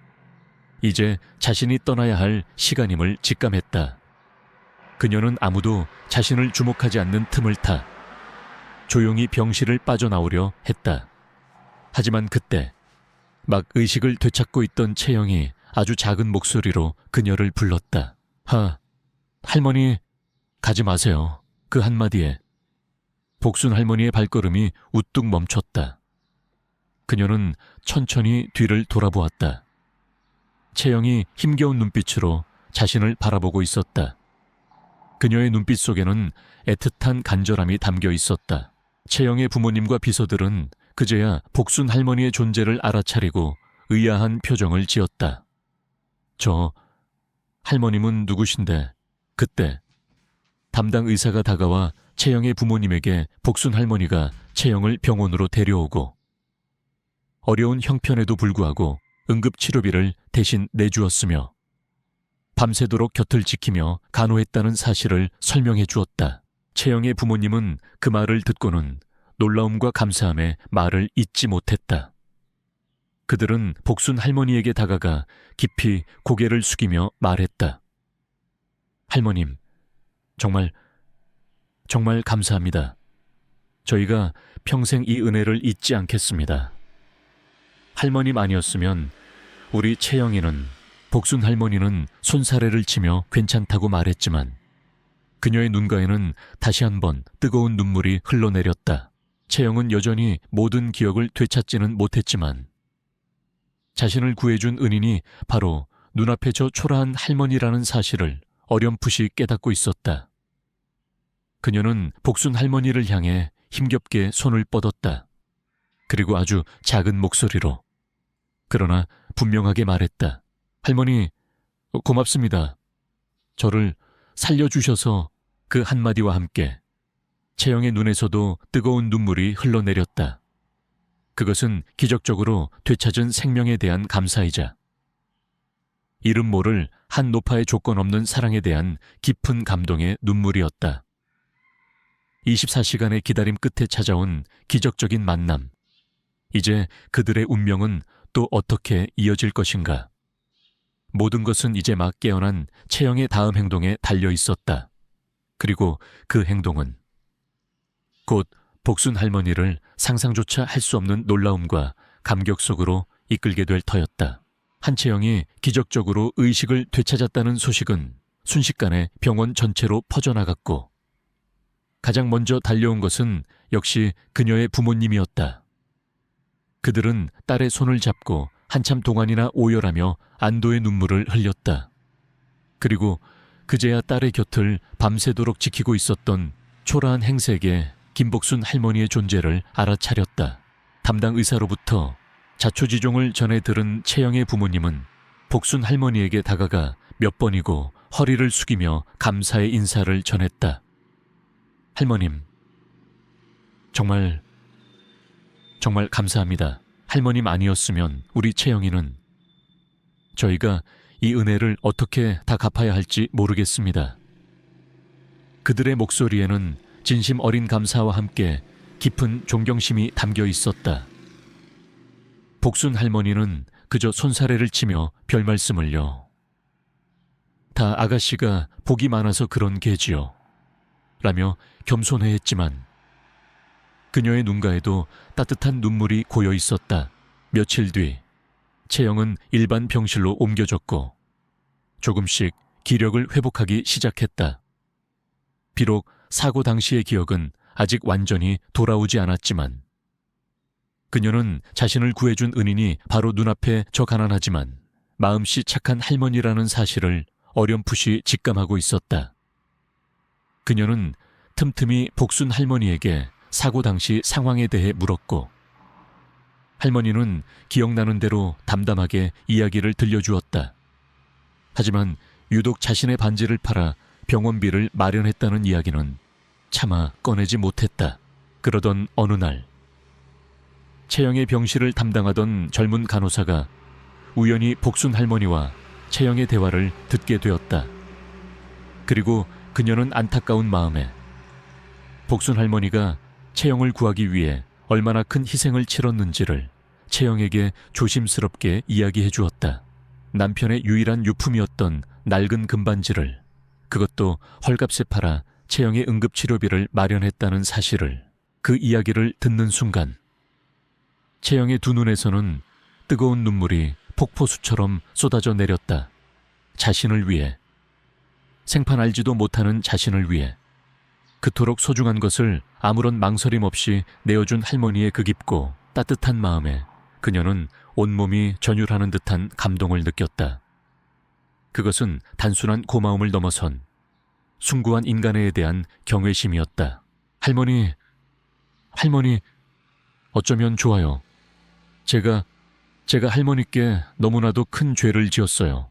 이제 자신이 떠나야 할 시간임을 직감했다. 그녀는 아무도 자신을 주목하지 않는 틈을 타 조용히 병실을 빠져나오려 했다. 하지만 그때 막 의식을 되찾고 있던 채영이 아주 작은 목소리로 그녀를 불렀다. 할머니, 가지 마세요. 그 한마디에 복순 할머니의 발걸음이 우뚝 멈췄다. 그녀는 천천히 뒤를 돌아보았다. 채영이 힘겨운 눈빛으로 자신을 바라보고 있었다. 그녀의 눈빛 속에는 애틋한 간절함이 담겨 있었다. 채영의 부모님과 비서들은 그제야 복순 할머니의 존재를 알아차리고 의아한 표정을 지었다. 저 할머님은 누구신데? 그때 담당 의사가 다가와 채영의 부모님에게 복순 할머니가 채영을 병원으로 데려오고 어려운 형편에도 불구하고 응급치료비를 대신 내주었으며 밤새도록 곁을 지키며 간호했다는 사실을 설명해 주었다. 채영의 부모님은 그 말을 듣고는 놀라움과 감사함에 말을 잇지 못했다. 그들은 복순 할머니에게 다가가 깊이 고개를 숙이며 말했다. 할머님, 정말 감사합니다. 저희가 평생 이 은혜를 잊지 않겠습니다. 할머님 아니었으면 우리 채영이는 복순 할머니는 손사래를 치며 괜찮다고 말했지만 그녀의 눈가에는 다시 한번 뜨거운 눈물이 흘러내렸다. 채영은 여전히 모든 기억을 되찾지는 못했지만 자신을 구해준 은인이 바로 눈앞에 저 초라한 할머니라는 사실을 어렴풋이 깨닫고 있었다. 그녀는 복순 할머니를 향해 힘겹게 손을 뻗었다. 그리고 아주 작은 목소리로 그러나 분명하게 말했다. 할머니, 고맙습니다. 저를 살려주셔서. 그 한마디와 함께 채영의 눈에서도 뜨거운 눈물이 흘러내렸다. 그것은 기적적으로 되찾은 생명에 대한 감사이자 이름 모를 한 노파의 조건 없는 사랑에 대한 깊은 감동의 눈물이었다. 24시간의 기다림 끝에 찾아온 기적적인 만남. 이제 그들의 운명은 또 어떻게 이어질 것인가? 모든 것은 이제 막 깨어난 채영의 다음 행동에 달려 있었다. 그리고 그 행동은 곧 복순 할머니를 상상조차 할 수 없는 놀라움과 감격 속으로 이끌게 될 터였다. 한채영이 기적적으로 의식을 되찾았다는 소식은 순식간에 병원 전체로 퍼져나갔고 가장 먼저 달려온 것은 역시 그녀의 부모님이었다. 그들은 딸의 손을 잡고 한참 동안이나 오열하며 안도의 눈물을 흘렸다. 그리고 그제야 딸의 곁을 밤새도록 지키고 있었던 초라한 행색의 김복순 할머니의 존재를 알아차렸다. 담당 의사로부터 자초지종을 전해 들은 채영의 부모님은 복순 할머니에게 다가가 몇 번이고 허리를 숙이며 감사의 인사를 전했다. 할머님, 정말 감사합니다. 할머님 아니었으면 우리 채영이는 저희가 이 은혜를 어떻게 다 갚아야 할지 모르겠습니다. 그들의 목소리에는 진심 어린 감사와 함께 깊은 존경심이 담겨 있었다. 복순 할머니는 그저 손사래를 치며 별 말씀을요. 다 아가씨가 복이 많아서 그런 게지요. 라며 겸손해했지만 그녀의 눈가에도 따뜻한 눈물이 고여 있었다. 며칠 뒤 채영은 일반 병실로 옮겨졌고 조금씩 기력을 회복하기 시작했다. 비록 사고 당시의 기억은 아직 완전히 돌아오지 않았지만 그녀는 자신을 구해준 은인이 바로 눈앞에 저 가난하지만 마음씨 착한 할머니라는 사실을 어렴풋이 직감하고 있었다. 그녀는 틈틈이 복순 할머니에게 사고 당시 상황에 대해 물었고 할머니는 기억나는 대로 담담하게 이야기를 들려주었다. 하지만 유독 자신의 반지를 팔아 병원비를 마련했다는 이야기는 차마 꺼내지 못했다. 그러던 어느 날 채영의 병실을 담당하던 젊은 간호사가 우연히 복순 할머니와 채영의 대화를 듣게 되었다. 그리고 그녀는 안타까운 마음에 복순 할머니가 채영을 구하기 위해 얼마나 큰 희생을 치렀는지를 채영에게 조심스럽게 이야기해 주었다. 남편의 유일한 유품이었던 낡은 금반지를 그것도 헐값에 팔아 채영의 응급치료비를 마련했다는 사실을 그 이야기를 듣는 순간 채영의 두 눈에서는 뜨거운 눈물이 폭포수처럼 쏟아져 내렸다. 자신을 위해, 생판 알지도 못하는 자신을 위해 그토록 소중한 것을 아무런 망설임 없이 내어준 할머니의 그 깊고 따뜻한 마음에 그녀는 온몸이 전율하는 듯한 감동을 느꼈다. 그것은 단순한 고마움을 넘어선 숭고한 인간에 대한 경외심이었다. 할머니, 어쩌면 좋아요. 제가 할머니께 너무나도 큰 죄를 지었어요.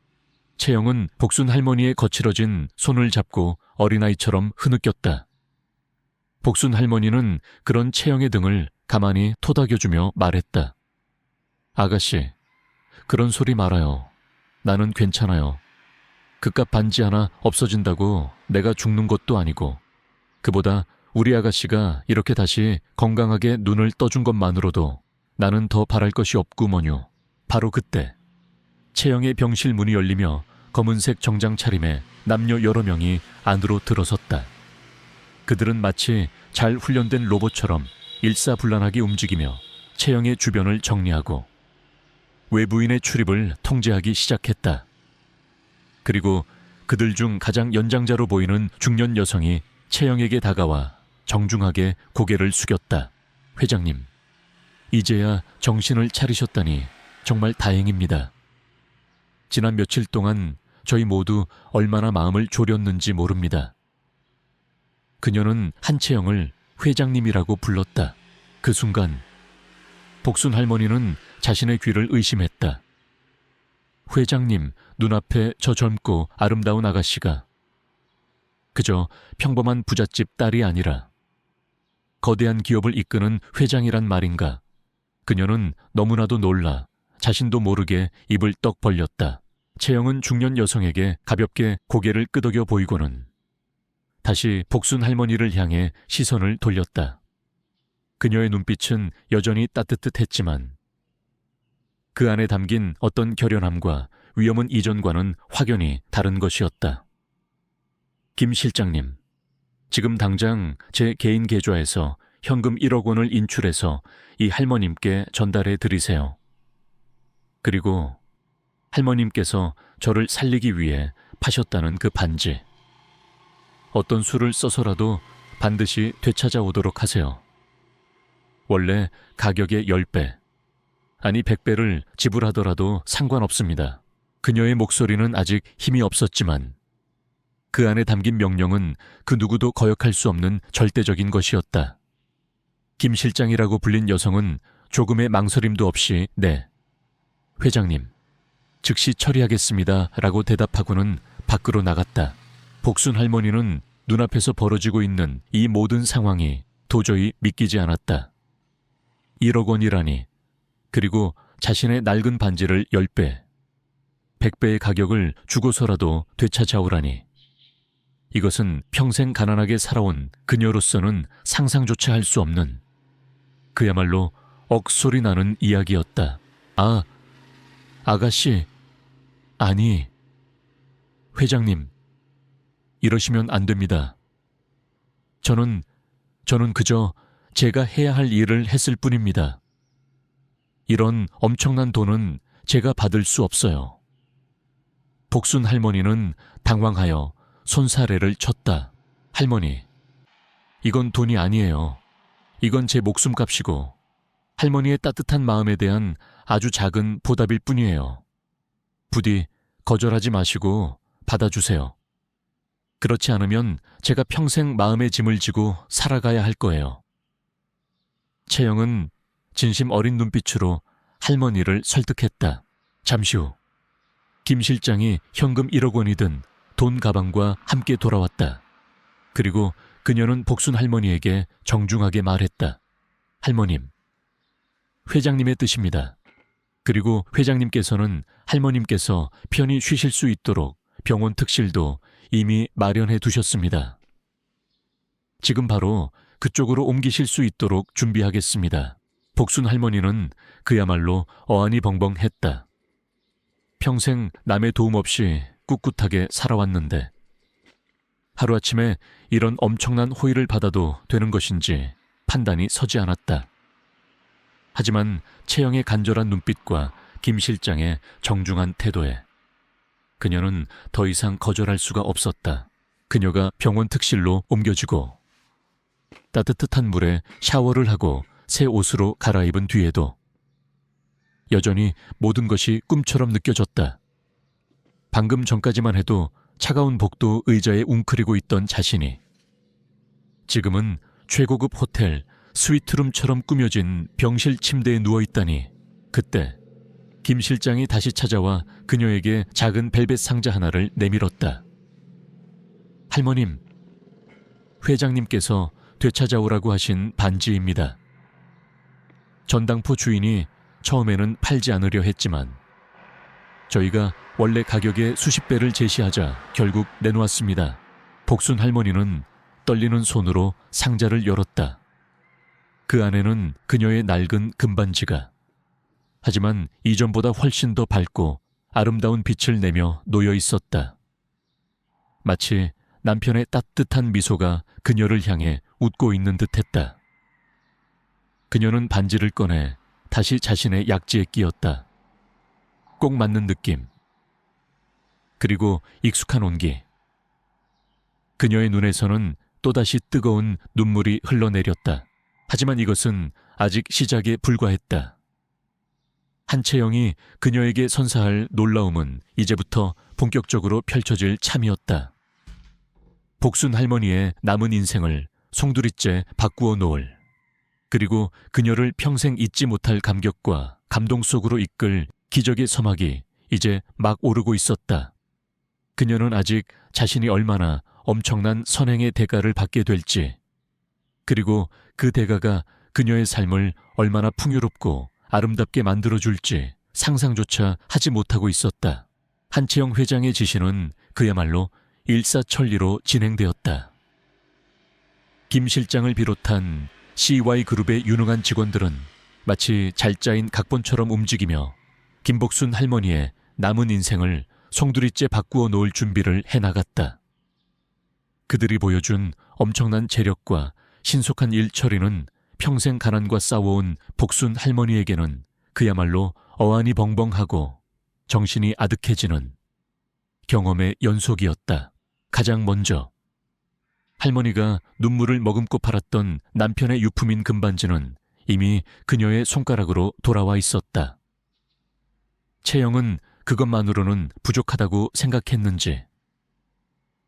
채영은 복순 할머니의 거칠어진 손을 잡고 어린아이처럼 흐느꼈다. 복순 할머니는 그런 채영의 등을 가만히 토닥여주며 말했다. 아가씨, 그런 소리 말아요. 나는 괜찮아요. 그깟 반지 하나 없어진다고 내가 죽는 것도 아니고, 그보다 우리 아가씨가 이렇게 다시 건강하게 눈을 떠준 것만으로도 나는 더 바랄 것이 없구먼요. 바로 그때 채영의 병실 문이 열리며 검은색 정장 차림에 남녀 여러 명이 안으로 들어섰다. 그들은 마치 잘 훈련된 로봇처럼 일사불란하게 움직이며 채영의 주변을 정리하고 외부인의 출입을 통제하기 시작했다. 그리고 그들 중 가장 연장자로 보이는 중년 여성이 채영에게 다가와 정중하게 고개를 숙였다. 회장님, 이제야 정신을 차리셨다니 정말 다행입니다. 지난 며칠 동안 저희 모두 얼마나 마음을 졸였는지 모릅니다. 그녀는 한채영을 회장님이라고 불렀다. 그 순간 복순 할머니는 자신의 귀를 의심했다. 회장님 눈앞에 저 젊고 아름다운 아가씨가 그저 평범한 부잣집 딸이 아니라 거대한 기업을 이끄는 회장이란 말인가. 그녀는 너무나도 놀라 자신도 모르게 입을 떡 벌렸다. 채영은 중년 여성에게 가볍게 고개를 끄덕여 보이고는 다시 복순 할머니를 향해 시선을 돌렸다. 그녀의 눈빛은 여전히 따뜻했지만 그 안에 담긴 어떤 결연함과 위험은 이전과는 확연히 다른 것이었다. 김 실장님, 지금 당장 제 개인 계좌에서 현금 1억 원을 인출해서 이 할머님께 전달해 드리세요. 그리고 할머님께서 저를 살리기 위해 파셨다는 그 반지, 어떤 수를 써서라도 반드시 되찾아오도록 하세요. 원래 가격의 10배, 아니 100배를 지불하더라도 상관없습니다. 그녀의 목소리는 아직 힘이 없었지만 그 안에 담긴 명령은 그 누구도 거역할 수 없는 절대적인 것이었다. 김 실장이라고 불린 여성은 조금의 망설임도 없이 네, 회장님, 즉시 처리하겠습니다 라고 대답하고는 밖으로 나갔다. 복순 할머니는 눈앞에서 벌어지고 있는 이 모든 상황이 도저히 믿기지 않았다. 1억 원이라니, 그리고 자신의 낡은 반지를 10배, 100배의 가격을 주고서라도 되찾아오라니. 이것은 평생 가난하게 살아온 그녀로서는 상상조차 할 수 없는, 그야말로 억소리 나는 이야기였다. 아, 아가씨, 아니, 회장님, 이러시면 안 됩니다. 저는 그저 제가 해야 할 일을 했을 뿐입니다. 이런 엄청난 돈은 제가 받을 수 없어요. 복순 할머니는 당황하여 손사래를 쳤다. 할머니, 이건 돈이 아니에요. 이건 제 목숨값이고 할머니의 따뜻한 마음에 대한 아주 작은 보답일 뿐이에요. 부디 거절하지 마시고 받아주세요. 그렇지 않으면 제가 평생 마음의 짐을 지고 살아가야 할 거예요. 채영은 진심 어린 눈빛으로 할머니를 설득했다. 잠시 후 김 실장이 현금 1억 원이 든 돈 가방과 함께 돌아왔다. 그리고 그녀는 복순 할머니에게 정중하게 말했다. 할머님, 회장님의 뜻입니다. 그리고 회장님께서는 할머님께서 편히 쉬실 수 있도록 병원 특실도 이미 마련해 두셨습니다. 지금 바로 그쪽으로 옮기실 수 있도록 준비하겠습니다. 복순 할머니는 그야말로 어안이 벙벙했다. 평생 남의 도움 없이 꿋꿋하게 살아왔는데 하루아침에 이런 엄청난 호의를 받아도 되는 것인지 판단이 서지 않았다. 하지만 채영의 간절한 눈빛과 김 실장의 정중한 태도에 그녀는 더 이상 거절할 수가 없었다. 그녀가 병원 특실로 옮겨지고 따뜻한 물에 샤워를 하고 새 옷으로 갈아입은 뒤에도 여전히 모든 것이 꿈처럼 느껴졌다. 방금 전까지만 해도 차가운 복도 의자에 웅크리고 있던 자신이 지금은 최고급 호텔 스위트룸처럼 꾸며진 병실 침대에 누워있다니. 그때 김 실장이 다시 찾아와 그녀에게 작은 벨벳 상자 하나를 내밀었다. 할머님, 회장님께서 되찾아오라고 하신 반지입니다. 전당포 주인이 처음에는 팔지 않으려 했지만 저희가 원래 가격의 수십 배를 제시하자 결국 내놓았습니다. 복순 할머니는 떨리는 손으로 상자를 열었다. 그 안에는 그녀의 낡은 금반지가, 하지만 이전보다 훨씬 더 밝고 아름다운 빛을 내며 놓여 있었다. 마치 남편의 따뜻한 미소가 그녀를 향해 웃고 있는 듯했다. 그녀는 반지를 꺼내 다시 자신의 약지에 끼웠다. 꼭 맞는 느낌, 그리고 익숙한 온기. 그녀의 눈에서는 또다시 뜨거운 눈물이 흘러내렸다. 하지만 이것은 아직 시작에 불과했다. 한채영이 그녀에게 선사할 놀라움은 이제부터 본격적으로 펼쳐질 참이었다. 복순 할머니의 남은 인생을 송두리째 바꾸어 놓을, 그리고 그녀를 평생 잊지 못할 감격과 감동 속으로 이끌 기적의 서막이 이제 막 오르고 있었다. 그녀는 아직 자신이 얼마나 엄청난 선행의 대가를 받게 될지, 그리고 그 대가가 그녀의 삶을 얼마나 풍요롭고 아름답게 만들어줄지 상상조차 하지 못하고 있었다. 한채영 회장의 지시는 그야말로 일사천리로 진행되었다. 김 실장을 비롯한 CY그룹의 유능한 직원들은 마치 잘 짜인 각본처럼 움직이며 김복순 할머니의 남은 인생을 송두리째 바꾸어 놓을 준비를 해나갔다. 그들이 보여준 엄청난 재력과 신속한 일처리는 평생 가난과 싸워온 복순 할머니에게는 그야말로 어안이 벙벙하고 정신이 아득해지는 경험의 연속이었다. 가장 먼저 할머니가 눈물을 머금고 팔았던 남편의 유품인 금반지는 이미 그녀의 손가락으로 돌아와 있었다. 채영은 그것만으로는 부족하다고 생각했는지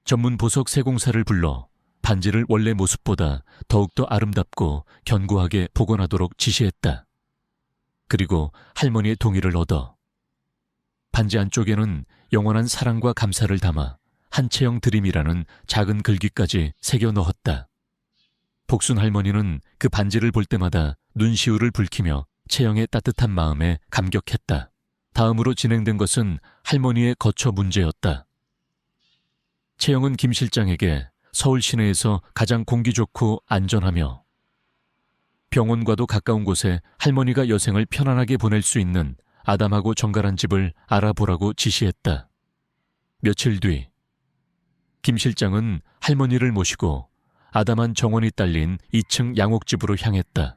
전문 보석 세공사를 불러 반지를 원래 모습보다 더욱더 아름답고 견고하게 복원하도록 지시했다. 그리고 할머니의 동의를 얻어 반지 안쪽에는 영원한 사랑과 감사를 담아 한채영 드림이라는 작은 글귀까지 새겨 넣었다. 복순 할머니는 그 반지를 볼 때마다 눈시울을 붉히며 채영의 따뜻한 마음에 감격했다. 다음으로 진행된 것은 할머니의 거처 문제였다. 채영은 김 실장에게 서울 시내에서 가장 공기 좋고 안전하며 병원과도 가까운 곳에 할머니가 여생을 편안하게 보낼 수 있는 아담하고 정갈한 집을 알아보라고 지시했다. 며칠 뒤 김 실장은 할머니를 모시고 아담한 정원이 딸린 2층 양옥집으로 향했다.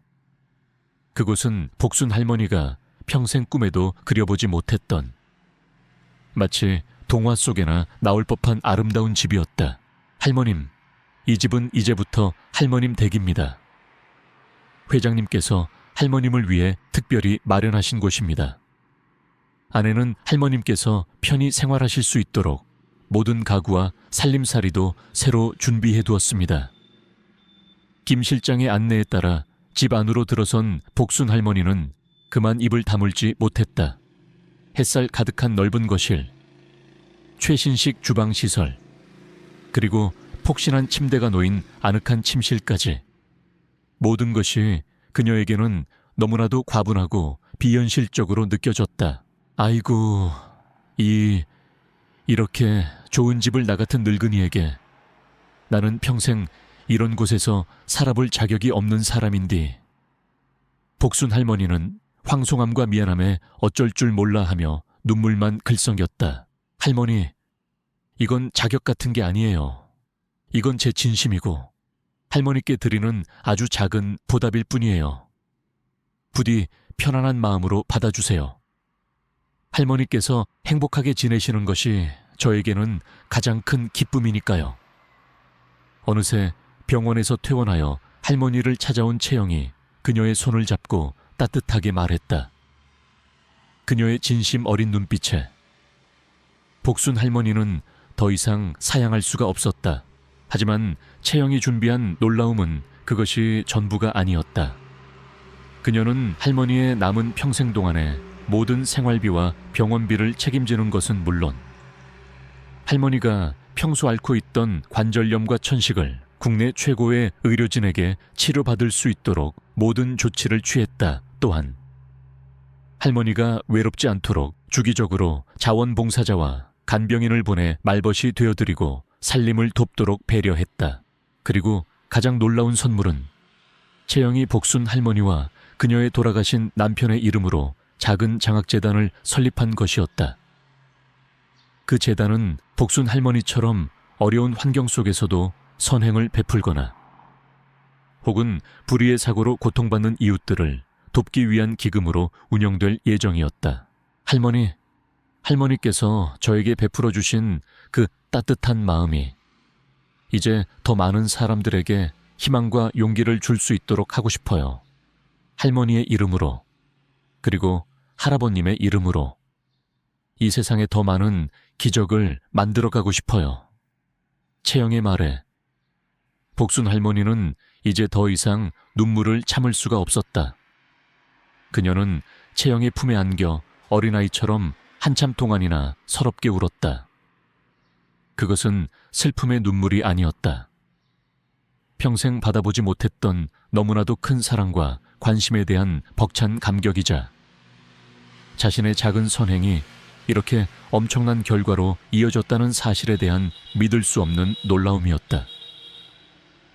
그곳은 복순 할머니가 평생 꿈에도 그려보지 못했던, 마치 동화 속에나 나올 법한 아름다운 집이었다. 할머님, 이 집은 이제부터 할머님 댁입니다. 회장님께서 할머님을 위해 특별히 마련하신 곳입니다. 안에는 할머님께서 편히 생활하실 수 있도록 모든 가구와 살림살이도 새로 준비해 두었습니다. 김 실장의 안내에 따라 집 안으로 들어선 복순 할머니는 그만 입을 다물지 못했다. 햇살 가득한 넓은 거실, 최신식 주방시설, 그리고 폭신한 침대가 놓인 아늑한 침실까지. 모든 것이 그녀에게는 너무나도 과분하고 비현실적으로 느껴졌다. 아이고, 이렇게 좋은 집을 나 같은 늙은이에게 나는 평생 이런 곳에서 살아볼 자격이 없는 사람인디. 복순 할머니는 황송함과 미안함에 어쩔 줄 몰라 하며 눈물만 글썽였다. 할머니, 이건 자격 같은 게 아니에요. 이건 제 진심이고 할머니께 드리는 아주 작은 보답일 뿐이에요. 부디 편안한 마음으로 받아주세요. 할머니께서 행복하게 지내시는 것이 저에게는 가장 큰 기쁨이니까요. 어느새 병원에서 퇴원하여 할머니를 찾아온 채영이 그녀의 손을 잡고 따뜻하게 말했다. 그녀의 진심 어린 눈빛에 복순 할머니는 더 이상 사양할 수가 없었다. 하지만 채영이 준비한 놀라움은 그것이 전부가 아니었다. 그녀는 할머니의 남은 평생 동안에 모든 생활비와 병원비를 책임지는 것은 물론 할머니가 평소 앓고 있던 관절염과 천식을 국내 최고의 의료진에게 치료받을 수 있도록 모든 조치를 취했다. 또한 할머니가 외롭지 않도록 주기적으로 자원봉사자와 간병인을 보내 말벗이 되어드리고 살림을 돕도록 배려했다. 그리고 가장 놀라운 선물은 채영이 복순 할머니와 그녀의 돌아가신 남편의 이름으로 작은 장학재단을 설립한 것이었다. 그 재단은 복순 할머니처럼 어려운 환경 속에서도 선행을 베풀거나 혹은 불의의 사고로 고통받는 이웃들을 돕기 위한 기금으로 운영될 예정이었다. 할머니께서 저에게 베풀어 주신 그 따뜻한 마음이 이제 더 많은 사람들에게 희망과 용기를 줄 수 있도록 하고 싶어요. 할머니의 이름으로, 그리고 할아버님의 이름으로 이 세상에 더 많은 기적을 만들어가고 싶어요. 채영의 말에 복순 할머니는 이제 더 이상 눈물을 참을 수가 없었다. 그녀는 채영의 품에 안겨 어린아이처럼 한참 동안이나 서럽게 울었다. 그것은 슬픔의 눈물이 아니었다. 평생 받아보지 못했던 너무나도 큰 사랑과 관심에 대한 벅찬 감격이자 자신의 작은 선행이 이렇게 엄청난 결과로 이어졌다는 사실에 대한 믿을 수 없는 놀라움이었다.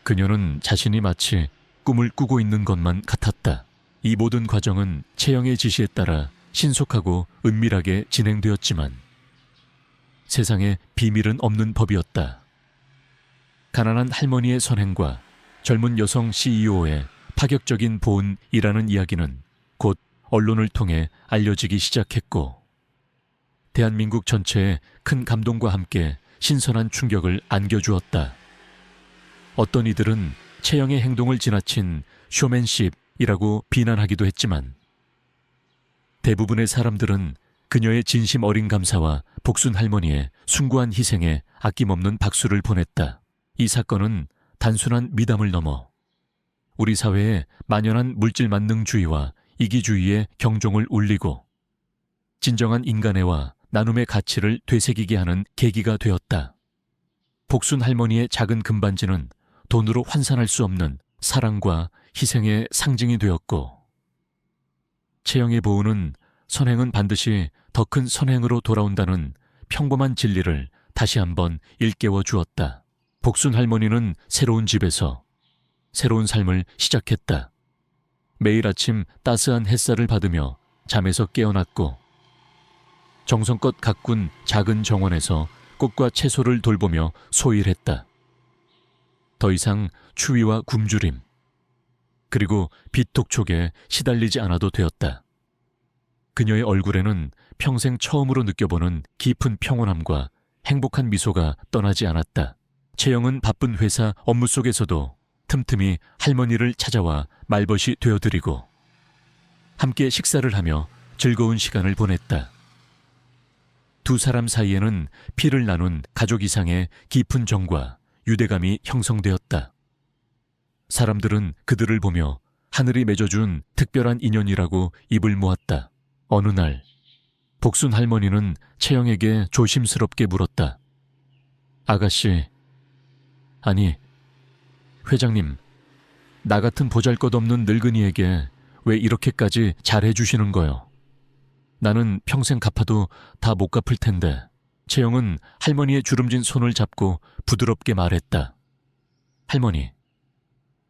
그녀는 자신이 마치 꿈을 꾸고 있는 것만 같았다. 이 모든 과정은 채영의 지시에 따라 신속하고 은밀하게 진행되었지만 세상에 비밀은 없는 법이었다. 가난한 할머니의 선행과 젊은 여성 CEO의 파격적인 보은이라는 이야기는 곧 언론을 통해 알려지기 시작했고 대한민국 전체에 큰 감동과 함께 신선한 충격을 안겨주었다. 어떤 이들은 채영의 행동을 지나친 쇼맨십이라고 비난하기도 했지만 대부분의 사람들은 그녀의 진심 어린 감사와 복순 할머니의 숭고한 희생에 아낌없는 박수를 보냈다. 이 사건은 단순한 미담을 넘어 우리 사회에 만연한 물질 만능주의와 이기주의의 경종을 울리고 진정한 인간애와 나눔의 가치를 되새기게 하는 계기가 되었다. 복순 할머니의 작은 금반지는 돈으로 환산할 수 없는 사랑과 희생의 상징이 되었고 채영의 보은은 선행은 반드시 더 큰 선행으로 돌아온다는 평범한 진리를 다시 한번 일깨워 주었다. 복순 할머니는 새로운 집에서 새로운 삶을 시작했다. 매일 아침 따스한 햇살을 받으며 잠에서 깨어났고 정성껏 가꾼 작은 정원에서 꽃과 채소를 돌보며 소일했다. 더 이상 추위와 굶주림 그리고 빛독촉에 시달리지 않아도 되었다. 그녀의 얼굴에는 평생 처음으로 느껴보는 깊은 평온함과 행복한 미소가 떠나지 않았다. 채영은 바쁜 회사 업무 속에서도 틈틈이 할머니를 찾아와 말벗이 되어드리고 함께 식사를 하며 즐거운 시간을 보냈다. 두 사람 사이에는 피를 나눈 가족 이상의 깊은 정과 유대감이 형성되었다. 사람들은 그들을 보며 하늘이 맺어준 특별한 인연이라고 입을 모았다. 어느 날 복순 할머니는 채영에게 조심스럽게 물었다. 아가씨, 아니 회장님, 나 같은 보잘것없는 늙은이에게 왜 이렇게까지 잘해주시는 거요? 나는 평생 갚아도 다 못 갚을 텐데. 채영은 할머니의 주름진 손을 잡고 부드럽게 말했다. 할머니,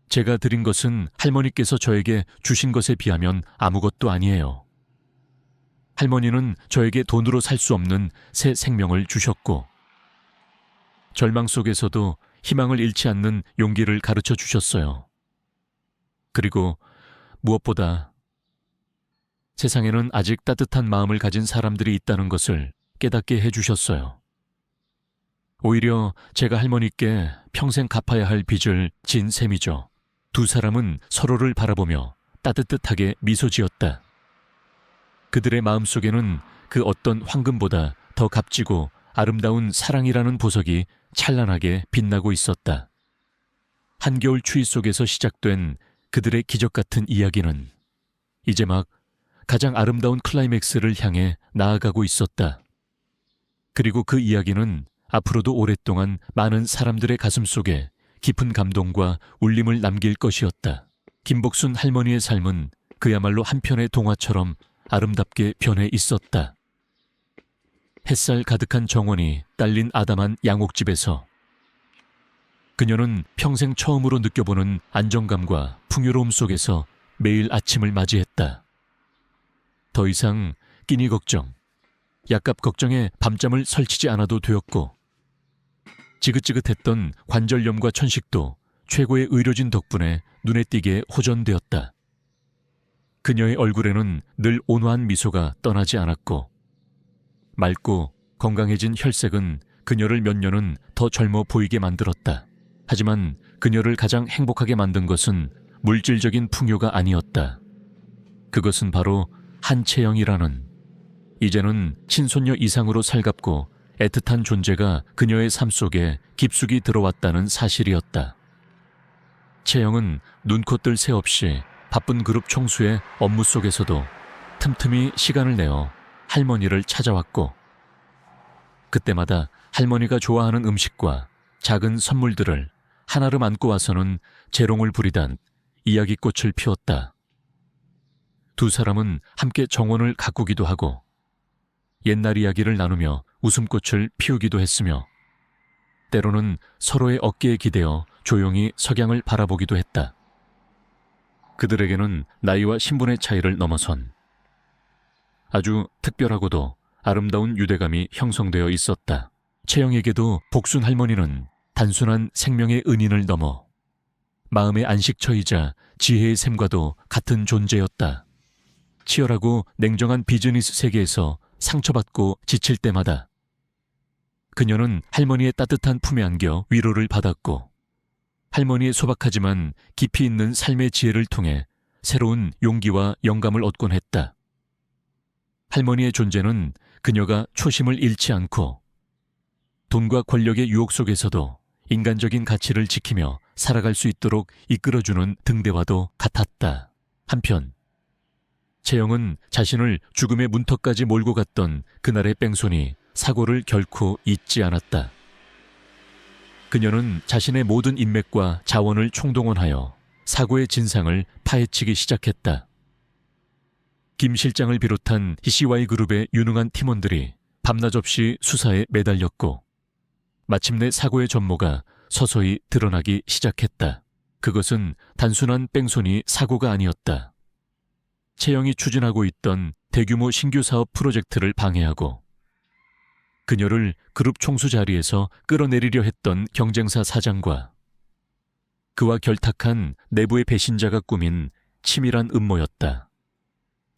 제가 드린 것은 할머니께서 저에게 주신 것에 비하면 아무것도 아니에요. 할머니는 저에게 돈으로 살 수 없는 새 생명을 주셨고 절망 속에서도 희망을 잃지 않는 용기를 가르쳐 주셨어요. 그리고 무엇보다 세상에는 아직 따뜻한 마음을 가진 사람들이 있다는 것을 깨닫게 해주셨어요. 오히려 제가 할머니께 평생 갚아야 할 빚을 진 셈이죠. 두 사람은 서로를 바라보며 따뜻하게 미소 지었다. 그들의 마음속에는 그 어떤 황금보다 더 값지고 아름다운 사랑이라는 보석이 찬란하게 빛나고 있었다. 한겨울 추위 속에서 시작된 그들의 기적 같은 이야기는 이제 막 가장 아름다운 클라이맥스를 향해 나아가고 있었다. 그리고 그 이야기는 앞으로도 오랫동안 많은 사람들의 가슴 속에 깊은 감동과 울림을 남길 것이었다. 김복순 할머니의 삶은 그야말로 한편의 동화처럼 아름답게 변해 있었다. 햇살 가득한 정원이 딸린 아담한 양옥집에서 그녀는 평생 처음으로 느껴보는 안정감과 풍요로움 속에서 매일 아침을 맞이했다. 더 이상 끼니 걱정, 약값 걱정에 밤잠을 설치지 않아도 되었고 지긋지긋했던 관절염과 천식도 최고의 의료진 덕분에 눈에 띄게 호전되었다. 그녀의 얼굴에는 늘 온화한 미소가 떠나지 않았고 맑고 건강해진 혈색은 그녀를 몇 년은 더 젊어 보이게 만들었다. 하지만 그녀를 가장 행복하게 만든 것은 물질적인 풍요가 아니었다. 그것은 바로 한채영이라는 이제는 친손녀 이상으로 살갑고 애틋한 존재가 그녀의 삶 속에 깊숙이 들어왔다는 사실이었다. 채영은 눈코뜰 새 없이 바쁜 그룹 총수의 업무 속에서도 틈틈이 시간을 내어 할머니를 찾아왔고 그때마다 할머니가 좋아하는 음식과 작은 선물들을 한아름 안고 와서는 재롱을 부리단 이야기꽃을 피웠다. 두 사람은 함께 정원을 가꾸기도 하고 옛날 이야기를 나누며 웃음꽃을 피우기도 했으며 때로는 서로의 어깨에 기대어 조용히 석양을 바라보기도 했다. 그들에게는 나이와 신분의 차이를 넘어선 아주 특별하고도 아름다운 유대감이 형성되어 있었다. 채영에게도 복순 할머니는 단순한 생명의 은인을 넘어 마음의 안식처이자 지혜의 샘과도 같은 존재였다. 치열하고 냉정한 비즈니스 세계에서 상처받고 지칠 때마다 그녀는 할머니의 따뜻한 품에 안겨 위로를 받았고 할머니의 소박하지만 깊이 있는 삶의 지혜를 통해 새로운 용기와 영감을 얻곤 했다. 할머니의 존재는 그녀가 초심을 잃지 않고 돈과 권력의 유혹 속에서도 인간적인 가치를 지키며 살아갈 수 있도록 이끌어주는 등대와도 같았다. 한편 채영은 자신을 죽음의 문턱까지 몰고 갔던 그날의 뺑소니 사고를 결코 잊지 않았다. 그녀는 자신의 모든 인맥과 자원을 총동원하여 사고의 진상을 파헤치기 시작했다. 김 실장을 비롯한 희씨와이 그룹의 유능한 팀원들이 밤낮 없이 수사에 매달렸고 마침내 사고의 전모가 서서히 드러나기 시작했다. 그것은 단순한 뺑소니 사고가 아니었다. 채영이 추진하고 있던 대규모 신규 사업 프로젝트를 방해하고 그녀를 그룹 총수 자리에서 끌어내리려 했던 경쟁사 사장과 그와 결탁한 내부의 배신자가 꾸민 치밀한 음모였다.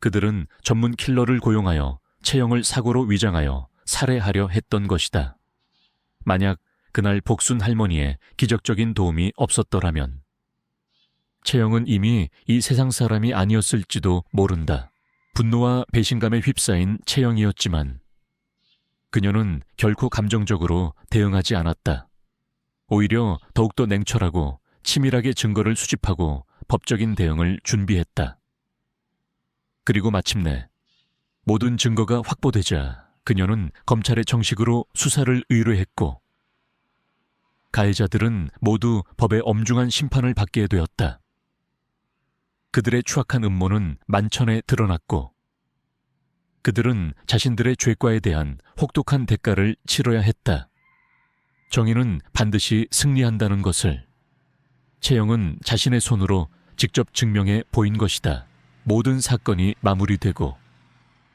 그들은 전문 킬러를 고용하여 채영을 사고로 위장하여 살해하려 했던 것이다. 만약 그날 복순 할머니의 기적적인 도움이 없었더라면 채영은 이미 이 세상 사람이 아니었을지도 모른다. 분노와 배신감에 휩싸인 채영이었지만 그녀는 결코 감정적으로 대응하지 않았다. 오히려 더욱더 냉철하고 치밀하게 증거를 수집하고 법적인 대응을 준비했다. 그리고 마침내 모든 증거가 확보되자 그녀는 검찰에 정식으로 수사를 의뢰했고 가해자들은 모두 법의 엄중한 심판을 받게 되었다. 그들의 추악한 음모는 만천에 드러났고 그들은 자신들의 죄과에 대한 혹독한 대가를 치러야 했다. 정의는 반드시 승리한다는 것을 채영은 자신의 손으로 직접 증명해 보인 것이다. 모든 사건이 마무리되고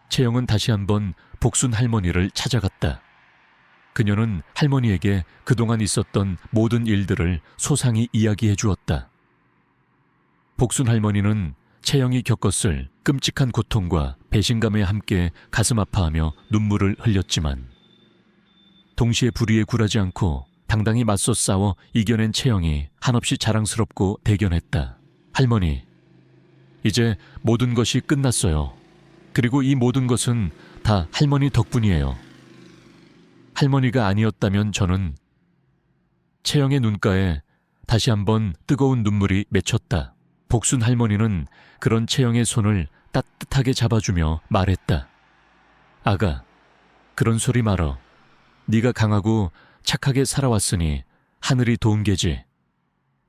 채영은 다시 한번 복순 할머니를 찾아갔다. 그녀는 할머니에게 그동안 있었던 모든 일들을 소상히 이야기해 주었다. 복순 할머니는 채영이 겪었을 끔찍한 고통과 배신감에 함께 가슴 아파하며 눈물을 흘렸지만 동시에 불의에 굴하지 않고 당당히 맞서 싸워 이겨낸 채영이 한없이 자랑스럽고 대견했다. 할머니, 이제 모든 것이 끝났어요. 그리고 이 모든 것은 다 할머니 덕분이에요. 할머니가 아니었다면 저는... 채영의 눈가에 다시 한번 뜨거운 눈물이 맺혔다. 복순 할머니는 그런 채영의 손을 따뜻하게 잡아주며 말했다. 아가, 그런 소리 말어. 네가 강하고 착하게 살아왔으니 하늘이 도운 게지.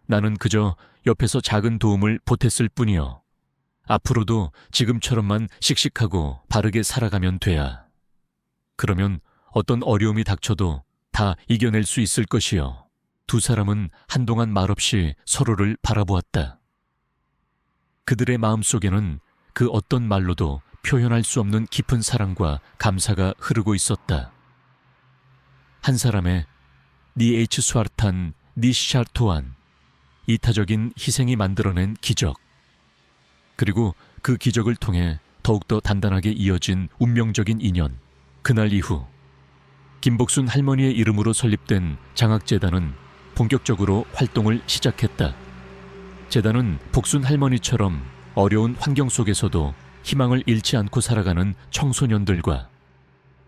나는 그저 옆에서 작은 도움을 보탰을 뿐이여. 앞으로도 지금처럼만 씩씩하고 바르게 살아가면 돼야. 그러면 어떤 어려움이 닥쳐도 다 이겨낼 수 있을 것이여. 두 사람은 한동안 말없이 서로를 바라보았다. 그들의 마음속에는 그 어떤 말로도 표현할 수 없는 깊은 사랑과 감사가 흐르고 있었다. 한 사람의 니에이츠 스와르탄 니시샤르토안, 이타적인 희생이 만들어낸 기적, 그리고 그 기적을 통해 더욱더 단단하게 이어진 운명적인 인연. 그날 이후 김복순 할머니의 이름으로 설립된 장학재단은 본격적으로 활동을 시작했다. 재단은 복순 할머니처럼 어려운 환경 속에서도 희망을 잃지 않고 살아가는 청소년들과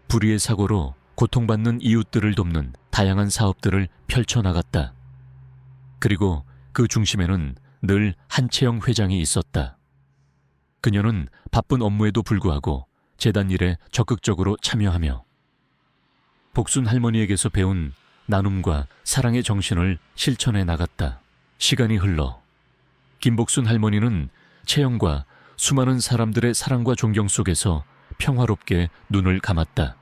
불의의 사고로 고통받는 이웃들을 돕는 다양한 사업들을 펼쳐나갔다. 그리고 그 중심에는 늘 한채영 회장이 있었다. 그녀는 바쁜 업무에도 불구하고 재단 일에 적극적으로 참여하며 복순 할머니에게서 배운 나눔과 사랑의 정신을 실천해 나갔다. 시간이 흘러 김복순 할머니는 채영과 수많은 사람들의 사랑과 존경 속에서 평화롭게 눈을 감았다.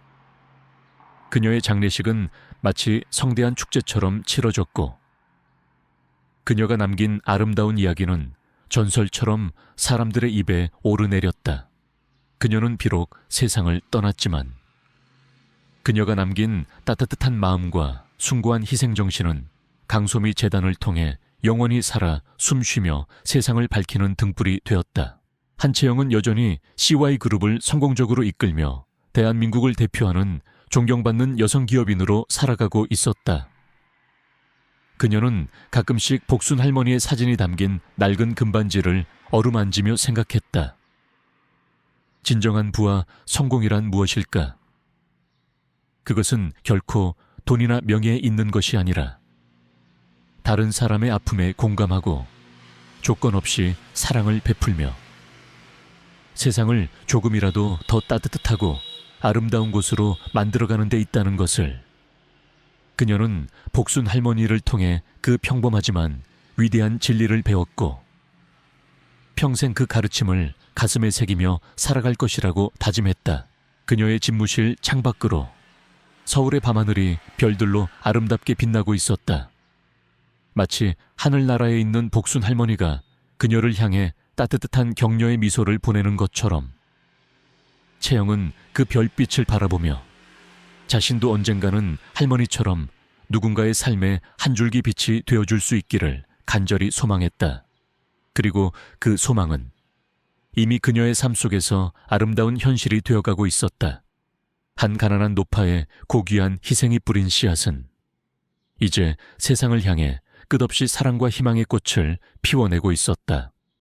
그녀의 장례식은 마치 성대한 축제처럼 치러졌고 그녀가 남긴 아름다운 이야기는 전설처럼 사람들의 입에 오르내렸다. 그녀는 비록 세상을 떠났지만 그녀가 남긴 따뜻한 마음과 숭고한 희생정신은 강소미 재단을 통해 영원히 살아 숨쉬며 세상을 밝히는 등불이 되었다. 한채영은 여전히 CY그룹을 성공적으로 이끌며 대한민국을 대표하는 존경받는 여성 기업인으로 살아가고 있었다. 그녀는 가끔씩 복순 할머니의 사진이 담긴 낡은 금반지를 어루만지며 생각했다. 진정한 부와 성공이란 무엇일까? 그것은 결코 돈이나 명예에 있는 것이 아니라 다른 사람의 아픔에 공감하고 조건 없이 사랑을 베풀며 세상을 조금이라도 더 따뜻하고 아름다운 곳으로 만들어가는 데 있다는 것을 그녀는 복순 할머니를 통해 그 평범하지만 위대한 진리를 배웠고 평생 그 가르침을 가슴에 새기며 살아갈 것이라고 다짐했다. 그녀의 집무실 창밖으로 서울의 밤하늘이 별들로 아름답게 빛나고 있었다. 마치 하늘나라에 있는 복순 할머니가 그녀를 향해 따뜻한 격려의 미소를 보내는 것처럼 채영은 그 별빛을 바라보며 자신도 언젠가는 할머니처럼 누군가의 삶에 한 줄기 빛이 되어줄 수 있기를 간절히 소망했다. 그리고 그 소망은 이미 그녀의 삶 속에서 아름다운 현실이 되어가고 있었다. 한 가난한 노파의 고귀한 희생이 뿌린 씨앗은 이제 세상을 향해 끝없이 사랑과 희망의 꽃을 피워내고 있었다.